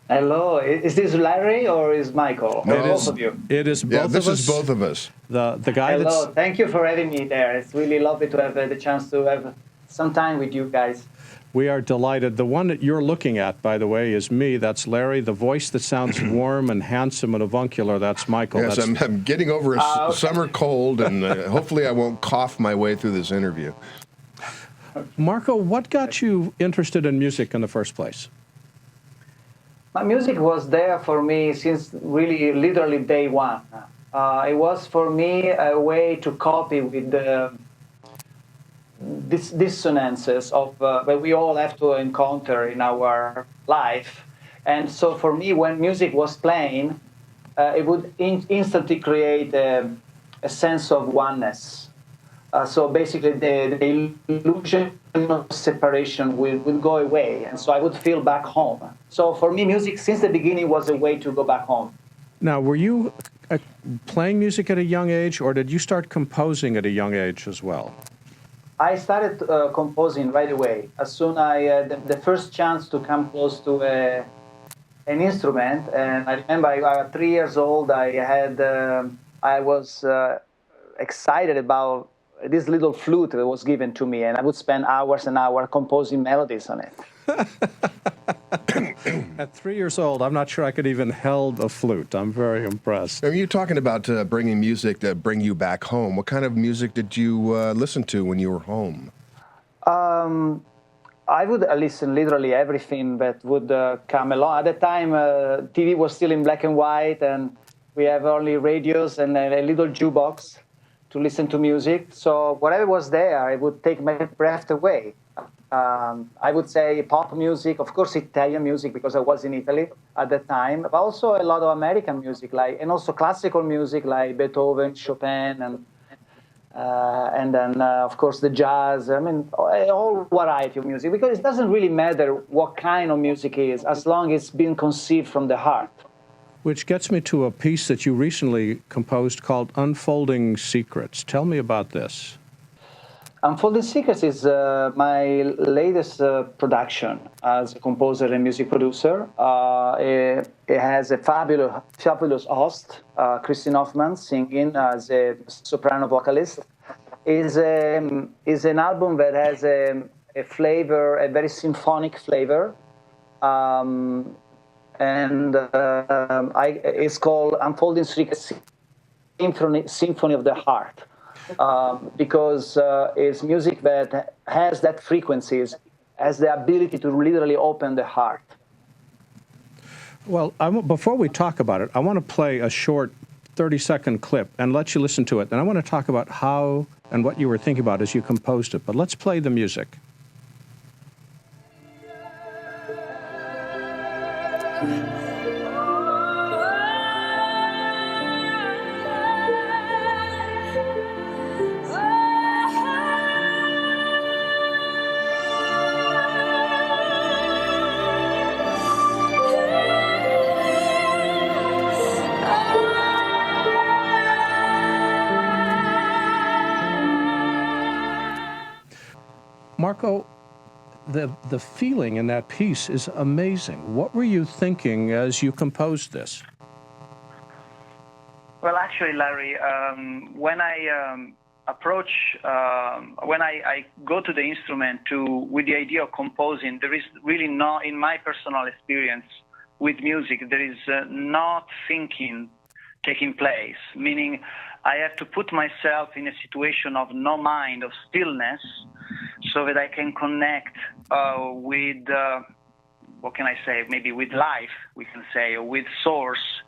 Speaker 9: Hello. Is this Larry or is Michael?
Speaker 5: No,
Speaker 9: both of you?
Speaker 2: It is both of us.
Speaker 5: This is both of us.
Speaker 2: The guy
Speaker 9: Hello.
Speaker 2: that's...
Speaker 9: Thank you for having me there. It's really lovely to have the chance to have some time with you guys.
Speaker 2: We are delighted. The one that you're looking at, by the way, is me. That's Larry. The voice that sounds warm and handsome and avuncular, that's Michael.
Speaker 5: Yes, I'm getting over a summer cold, and hopefully I won't cough my way through this interview.
Speaker 2: Marco, what got you interested in music in the first place?
Speaker 9: My music was there for me since really literally day one. It was for me a way to copy with the dissonances of that we all have to encounter in our life. And so for me, when music was playing, it would instantly create a sense of oneness. So basically the illusion of separation would go away, and so I would feel back home. So for me, music since the beginning was a way to go back home.
Speaker 2: Now, were you playing music at a young age, or did you start composing at a young age as well?
Speaker 9: I started composing right away. As soon as I had the first chance to come close to an instrument, and I remember I was 3 years old. I was excited about this little flute that was given to me, and I would spend hours and hours composing melodies on it.
Speaker 2: At 3 years old, I'm not sure I could even held a flute. I'm very impressed.
Speaker 5: Are you talking about bringing music to bring you back home? What kind of music did you listen to when you were home?
Speaker 9: I would listen literally everything that would come along. At the time, TV was still in black and white, and we have only radios and a little jukebox to listen to music. So whatever was there, it would take my breath away. I would say pop music, of course Italian music because I was in Italy at the time, but also a lot of American music, and also classical music like Beethoven, Chopin, and then of course the jazz. I mean, a whole variety of music, because it doesn't really matter what kind of music it is, as long as it's being conceived from the heart.
Speaker 2: Which gets me to a piece that you recently composed called Unfolding Secrets. Tell me about this.
Speaker 9: Unfolding Secrets is my latest production as a composer and music producer. It has a fabulous host, Christine Hoffman, singing as a soprano vocalist. Is an album that has a flavor, a very symphonic flavor, it's called Unfolding Secrets, Symphony of the Heart. Because it's music that has that frequencies, has the ability to literally open the heart.
Speaker 2: Well, before we talk about it, I want to play a short 30-second clip and let you listen to it. And I want to talk about how and what you were thinking about as you composed it. But let's play the music. Marco, the feeling in that piece is amazing. What were you thinking as you composed this?
Speaker 9: Well, actually, Larry, when I when I go to the instrument with the idea of composing, there is really no, in my personal experience with music, there is not thinking taking place, meaning I have to put myself in a situation of no mind, of stillness, so that I can connect with, what can I say, maybe with life, we can say, or with source.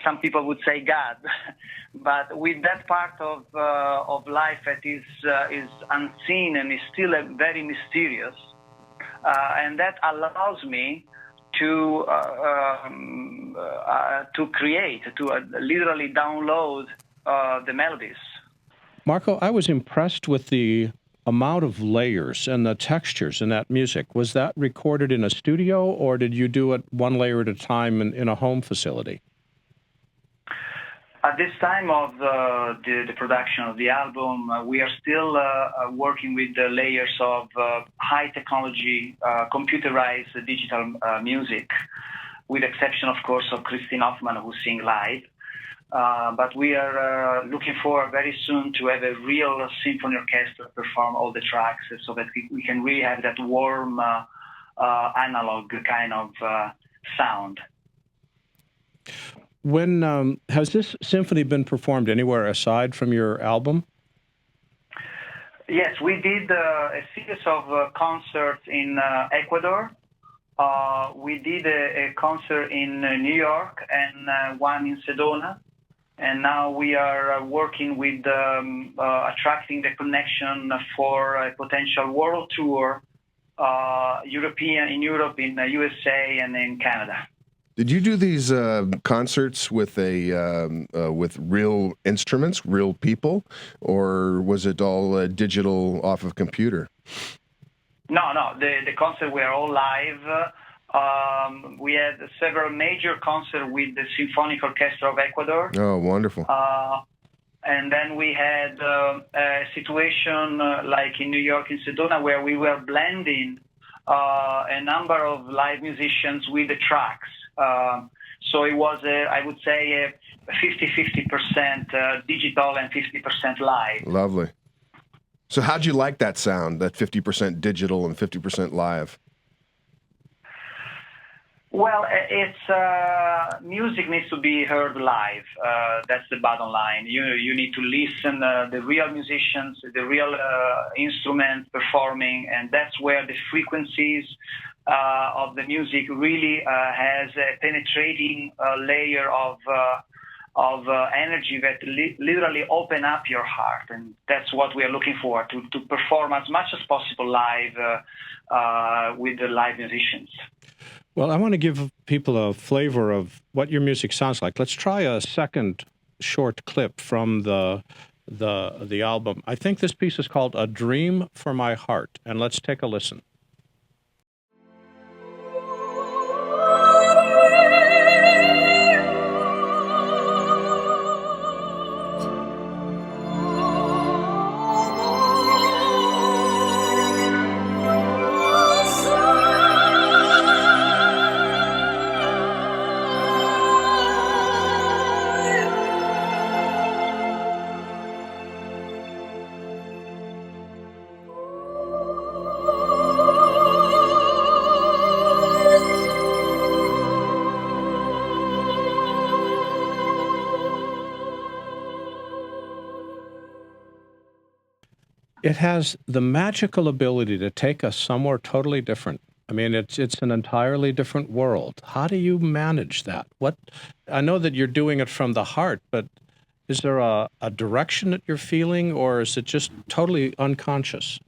Speaker 9: Some people would say God, but with that part of life that is unseen and is still very mysterious, and that allows me to create, to literally download the melodies.
Speaker 2: Marco, I was impressed with the amount of layers and the textures in that music. Was that recorded in a studio, or did you do it one layer at a time in a home facility?
Speaker 9: At this time of the production of the album, we are still working with the layers of high technology, computerized digital music, with exception, of course, of Christine Hoffman, who sings live. But we are looking forward very soon to have a real symphony orchestra perform all the tracks, so that we can really have that warm analog kind of sound.
Speaker 2: When has this symphony been performed anywhere aside from your album?
Speaker 9: Yes, we did a series of concerts in Ecuador. We did a concert in New York and one in Sedona. And now we are working with attracting the connection for a potential world tour, in Europe, in the USA, and in Canada.
Speaker 5: Did you do these concerts with with real instruments, real people, or was it all digital off of computer?
Speaker 9: No. The concert were all live. We had several major concerts with the Symphonic Orchestra of Ecuador.
Speaker 5: Oh, wonderful.
Speaker 9: And then we had a situation like in New York, in Sedona, where we were blending a number of live musicians with the tracks So it was, I would say, 50% digital and 50% live.
Speaker 5: Lovely. So how'd you like that sound, that 50% digital and 50% live?
Speaker 9: Well, it's music needs to be heard live. That's the bottom line. You need to listen the real musicians, the real instruments performing, and that's where the frequencies of the music really has a penetrating layer of energy that literally open up your heart, and that's what we are looking for, to perform as much as possible live with the live musicians.
Speaker 2: Well, I want to give people a flavor of what your music sounds like. Let's try a second short clip from the album. I think this piece is called A Dream for My Heart, and let's take a listen. It has the magical ability to take us somewhere totally different. I mean, it's an entirely different world. How do you manage that? I know that you're doing it from the heart, but is there a direction that you're feeling, or is it just totally unconscious?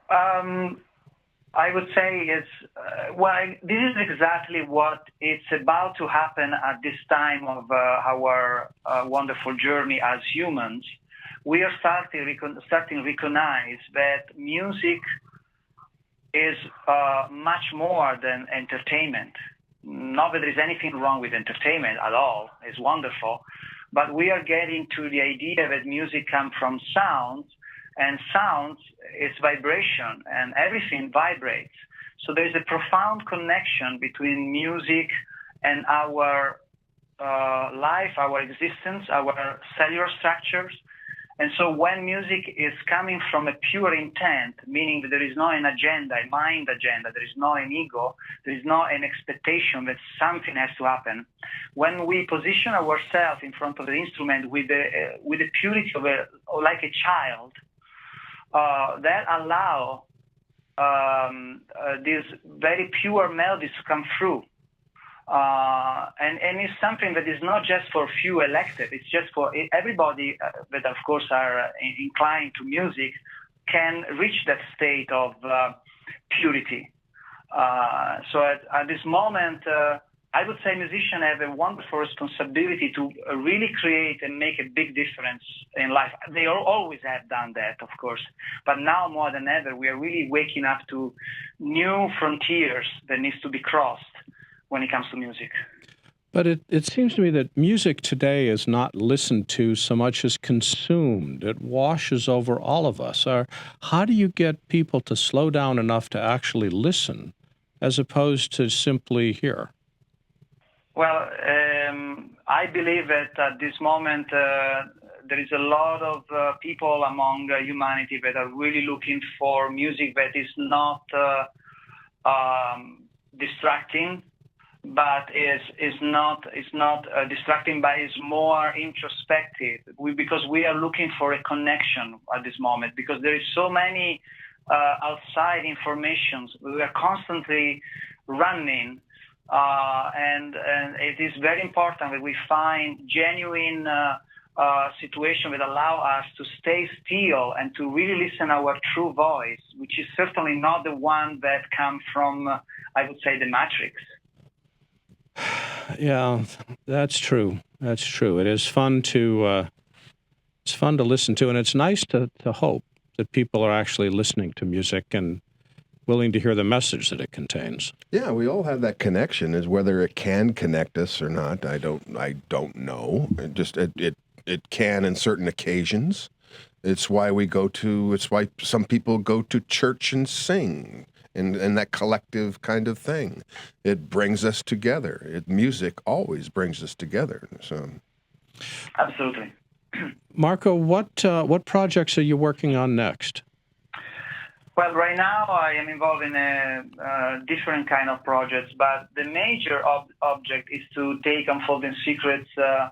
Speaker 9: I would say it's, this is exactly what it's about to happen at this time of our wonderful journey as humans. We are starting to recognize that music is much more than entertainment. Not that there is anything wrong with entertainment at all. It's wonderful. But we are getting to the idea that music comes from sounds, and sounds is vibration, and everything vibrates. So there's a profound connection between music and our life, our existence, our cellular structures. And so when music is coming from a pure intent, meaning that there is no an agenda, a mind agenda, there is no an ego, there is no an expectation that something has to happen. When we position ourselves in front of the instrument with the purity of like a child, that allow these very pure melodies to come through. And it's something that is not just for few elected, it's just for everybody that, of course, are inclined to music can reach that state of purity. So at this moment, I would say musicians have a wonderful responsibility to really create and make a big difference in life. They always have done that, of course, but now more than ever, we are really waking up to new frontiers that needs to be crossed when it comes to music.
Speaker 2: But it seems to me that music today is not listened to so much as consumed. It washes over all of us. How do you get people to slow down enough to actually listen as opposed to simply hear?
Speaker 9: Well, I believe that at this moment there is a lot of people among humanity that are really looking for music that is not distracting, but is not distracting, but is more introspective. Because we are looking for a connection at this moment, because there is so many outside informations. We are constantly running, and it is very important that we find genuine situation that allow us to stay still and to really listen our true voice, which is certainly not the one that comes from, I would say, the matrix.
Speaker 2: Yeah, that's true. That's true. It is fun to listen to, and it's nice to hope that people are actually listening to music and willing to hear the message that it contains.
Speaker 5: Yeah, we all have that connection. Is whether it can connect us or not, I don't know. It can in certain occasions. It's why some people go to church and sing and that collective kind of thing. It brings us together. Music always brings us together. So,
Speaker 9: Absolutely.
Speaker 2: Marco, what projects are you working on next?
Speaker 9: Well, right now I am involved in a different kind of projects, but the major object is to take Unfolding Secrets to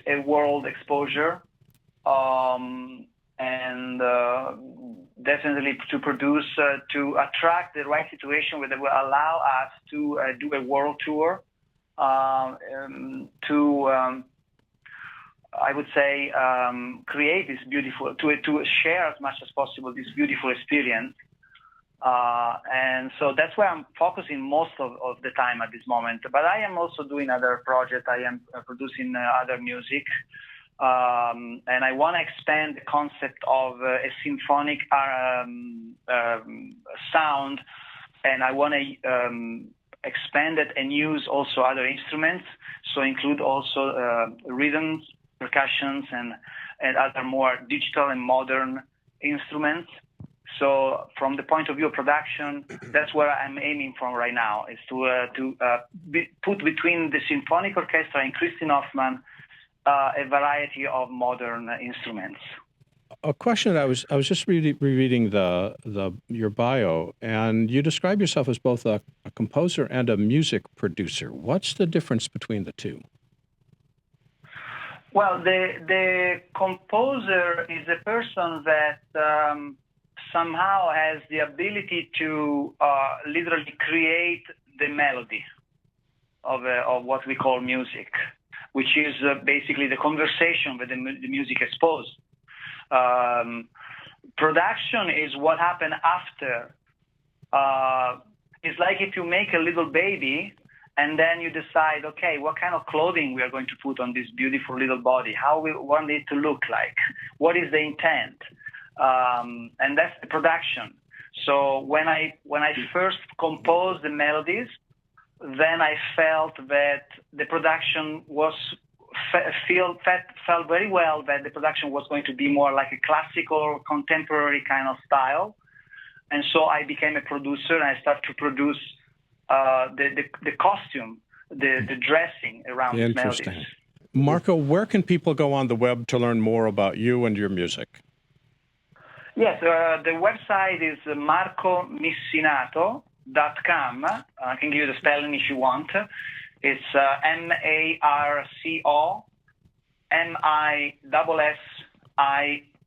Speaker 9: a world exposure, and definitely to produce, to attract the right situation that will allow us to do a world tour, I would say, create this beautiful, to share as much as possible this beautiful experience. And so that's where I'm focusing most of the time at this moment. But I am also doing other projects. I am producing other music. And I want to expand the concept of a symphonic sound. And I want to expand it and use also other instruments. So include also rhythms, percussions, and other more digital and modern instruments. So from the point of view of production, that's where I'm aiming from right now, is to put between the symphonic orchestra and Christine Hoffman a variety of modern instruments.
Speaker 2: A question, I was just rereading your bio, and you describe yourself as both a composer and a music producer. What's the difference between the two?
Speaker 9: Well, the composer is a person that somehow has the ability to literally create the melody of what we call music, which is basically the conversation that the music exposes. Production is what happened after. It's like if you make a little baby, and then you decide, okay, what kind of clothing we are going to put on this beautiful little body, how we want it to look like, what is the intent, and that's the production. So when I first composed the melodies, then I felt that the production felt very well that the production was going to be more like a classical, contemporary kind of style, and so I became a producer and I started to produce the costume, the dressing around the melodies.
Speaker 2: Marco, where can people go on the web to learn more about you and your music?
Speaker 9: Yes, the website is marcomissinato.com. I can give you the spelling if you want. It's MarcoMissi,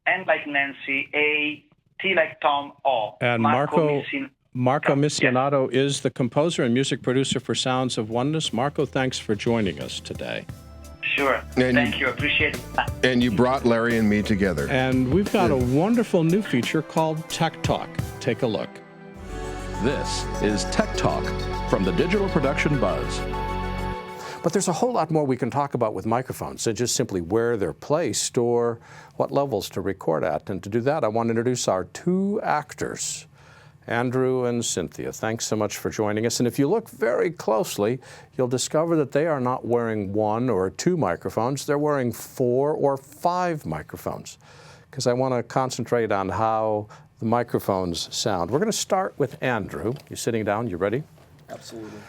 Speaker 9: N like Nancy, A, T like Tom, O.
Speaker 2: And Marco Missinato is the composer and music producer for Sounds of Oneness. Marco, thanks for joining us today.
Speaker 9: Sure. Thank you. Appreciate it.
Speaker 5: And you brought Larry and me together.
Speaker 2: And we've got a wonderful new feature called Tech Talk. Take a look.
Speaker 10: This is Tech Talk from the Digital Production Buzz.
Speaker 1: But there's a whole lot more we can talk about with microphones than just simply where they're placed or what levels to record at. And to do that, I want to introduce our two actors, Andrew and Cynthia. Thanks so much for joining us. And if you look very closely, you'll discover that they are not wearing one or two microphones. They're wearing 4 or 5 microphones, because I want to concentrate on how the microphones sound. We're going to start with Andrew. You sitting down? You ready?
Speaker 11: Absolutely.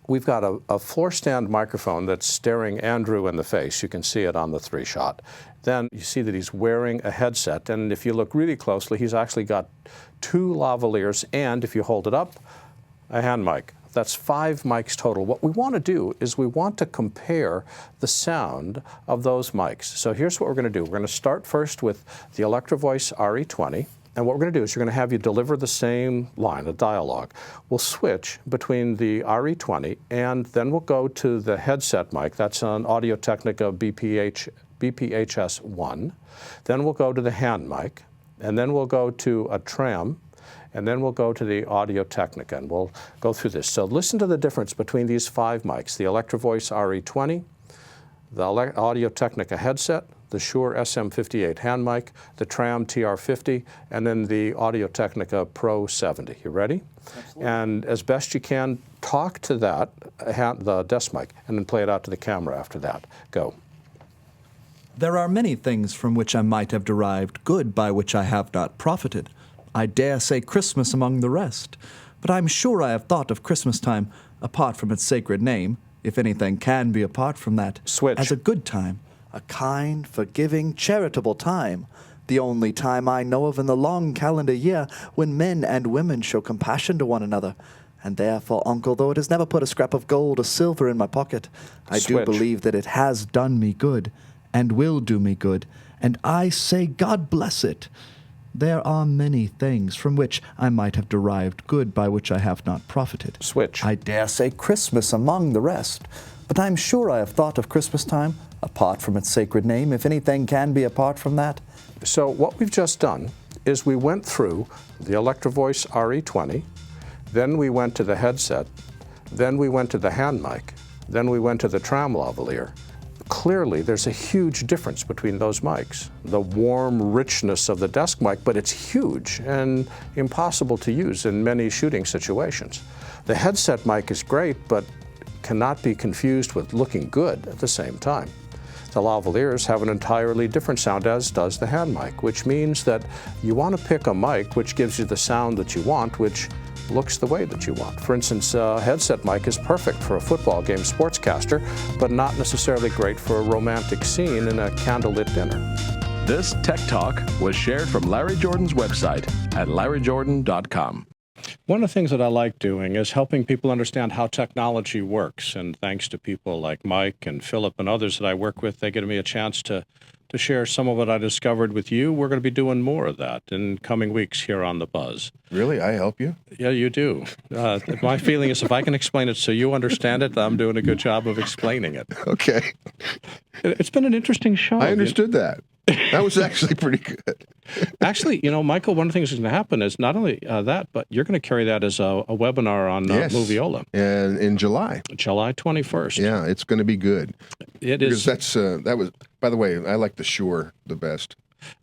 Speaker 1: We've got a floor stand microphone that's staring Andrew in the face. You can see it on the 3 shot. Then you see that he's wearing a headset, and if you look really closely, he's actually got 2 lavaliers, and if you hold it up, a hand mic. That's 5 mics total. What we want to do is we want to compare the sound of those mics. So here's what we're going to do. We're going to start first with the Electro Voice RE20. And what we're going to do is we're going to have you deliver the same line, a dialogue. We'll switch between the RE20, and then we'll go to the headset mic. That's an Audio-Technica BPHS1. Then we'll go to the hand mic, and then we'll go to a tram, and then we'll go to the Audio-Technica, and we'll go through this. So listen to the difference between these 5 mics, the Electro Voice RE20, the Audio-Technica headset, the Shure SM58 hand mic, the Tram TR50, and then the Audio-Technica Pro 70. You ready?
Speaker 11: Absolutely.
Speaker 1: And as best you can, talk to that, the desk mic, and then play it out to the camera after that. Go.
Speaker 11: There are many things from which I might have derived good by which I have not profited, I dare say Christmas among the rest. But I'm sure I have thought of Christmas time, apart from its sacred name, if anything can be apart from that,
Speaker 1: Switch.
Speaker 11: as a good time, a kind, forgiving, charitable time, the only time I know of in the long calendar year when men and women show compassion to one another. And therefore, uncle, though it has never put a scrap of gold or silver in my pocket, I do believe that it has done me good, and will do me good, and I say God bless it. There are many things from which I might have derived good by which I have not profited.
Speaker 1: Switch.
Speaker 11: I dare say Christmas among the rest, but I am sure I have thought of Christmas time, apart from its sacred name, if anything can be apart from that.
Speaker 1: So what we've just done is we went through the Electro-Voice RE20, then we went to the headset, then we went to the hand mic, then we went to the tram lavalier. Clearly, there's a huge difference between those mics. The warm richness of the desk mic, but it's huge and impossible to use in many shooting situations. The headset mic is great, but cannot be confused with looking good at the same time. The lavaliers have an entirely different sound, as does the hand mic, which means that you want to pick a mic which gives you the sound that you want, which looks the way that you want. For instance, a headset mic is perfect for a football game sportscaster, but not necessarily great for a romantic scene in a candlelit dinner.
Speaker 10: This Tech Talk was shared from Larry Jordan's website at larryjordan.com.
Speaker 1: One of the things that I like doing is helping people understand how technology works, and thanks to people like Mike and Philip and others that I work with, they give me a chance to share some of what I discovered with you. We're going to be doing more of that in coming weeks here on The Buzz.
Speaker 5: Really? I help you?
Speaker 1: Yeah, you do. My feeling is if I can explain it so you understand it, I'm doing a good job of explaining it.
Speaker 5: Okay.
Speaker 1: It's been an interesting show.
Speaker 5: I understood that. That was actually pretty good.
Speaker 1: Actually, you know, Michael, one of the things that's going to happen is not only that, but you're going to carry that as a webinar on
Speaker 5: Yes.
Speaker 1: Moviola.
Speaker 5: And in July.
Speaker 1: July 21st.
Speaker 5: Yeah, it's going to be good.
Speaker 1: It
Speaker 5: because
Speaker 1: is.
Speaker 5: That was, by the way, I like the Shure the best.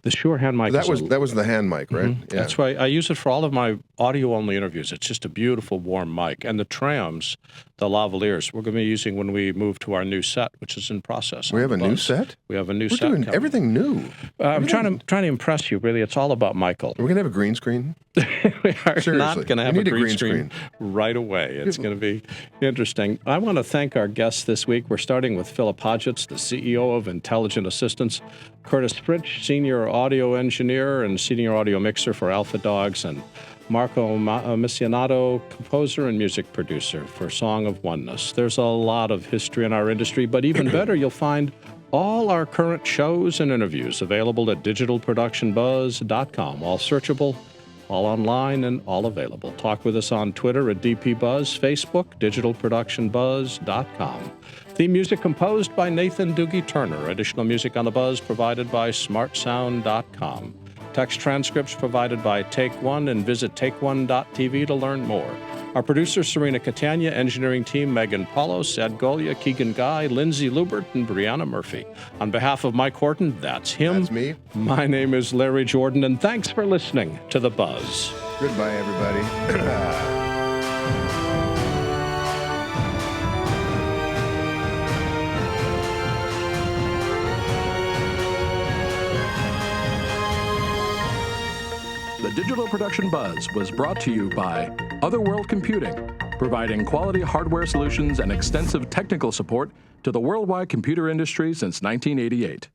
Speaker 1: The Shure hand mic.
Speaker 5: That was the hand mic, right?
Speaker 1: Mm-hmm. Yeah. That's why I use it for all of my audio-only interviews. It's just a beautiful, warm mic. And the trams, the lavaliers, we're going to be using when we move to our new set, which is in process.
Speaker 5: We have a new set?
Speaker 1: We have a new
Speaker 5: We're
Speaker 1: set.
Speaker 5: doing
Speaker 1: coming.
Speaker 5: everything new.
Speaker 1: I'm trying to impress you, really. It's all about Michael.
Speaker 5: We're going to have a green screen?
Speaker 1: We are
Speaker 5: Seriously.
Speaker 1: not going to have
Speaker 5: We
Speaker 1: a
Speaker 5: need
Speaker 1: green screen right away. It's going to be interesting. I want to thank our guests this week. We're starting with Philip Hodgetts, the CEO of Intelligent Assistants, Curtis Fritsch, Senior Audio Engineer and Senior Audio Mixer for Alpha Dogs, and Marco Missinato, composer and music producer for Song of Oneness. There's a lot of history in our industry, but even better, you'll find all our current shows and interviews available at digitalproductionbuzz.com, all searchable, all online, and all available. Talk with us on Twitter at DPBuzz, Facebook, digitalproductionbuzz.com. Theme music composed by Nathan Doogie Turner. Additional music on The Buzz provided by smartsound.com. Text transcripts provided by Take One, and visit takeone.tv to learn more. Our producer, Serena Catania, engineering team, Megan Paulos, Ed Golia, Keegan Guy, Lindsay Lubert, and Brianna Murphy. On behalf of Mike Horton, that's him.
Speaker 5: That's me.
Speaker 1: My name is Larry Jordan, and thanks for listening to The Buzz.
Speaker 5: Goodbye, everybody.
Speaker 10: The Digital Production Buzz was brought to you by Otherworld Computing, providing quality hardware solutions and extensive technical support to the worldwide computer industry since 1988.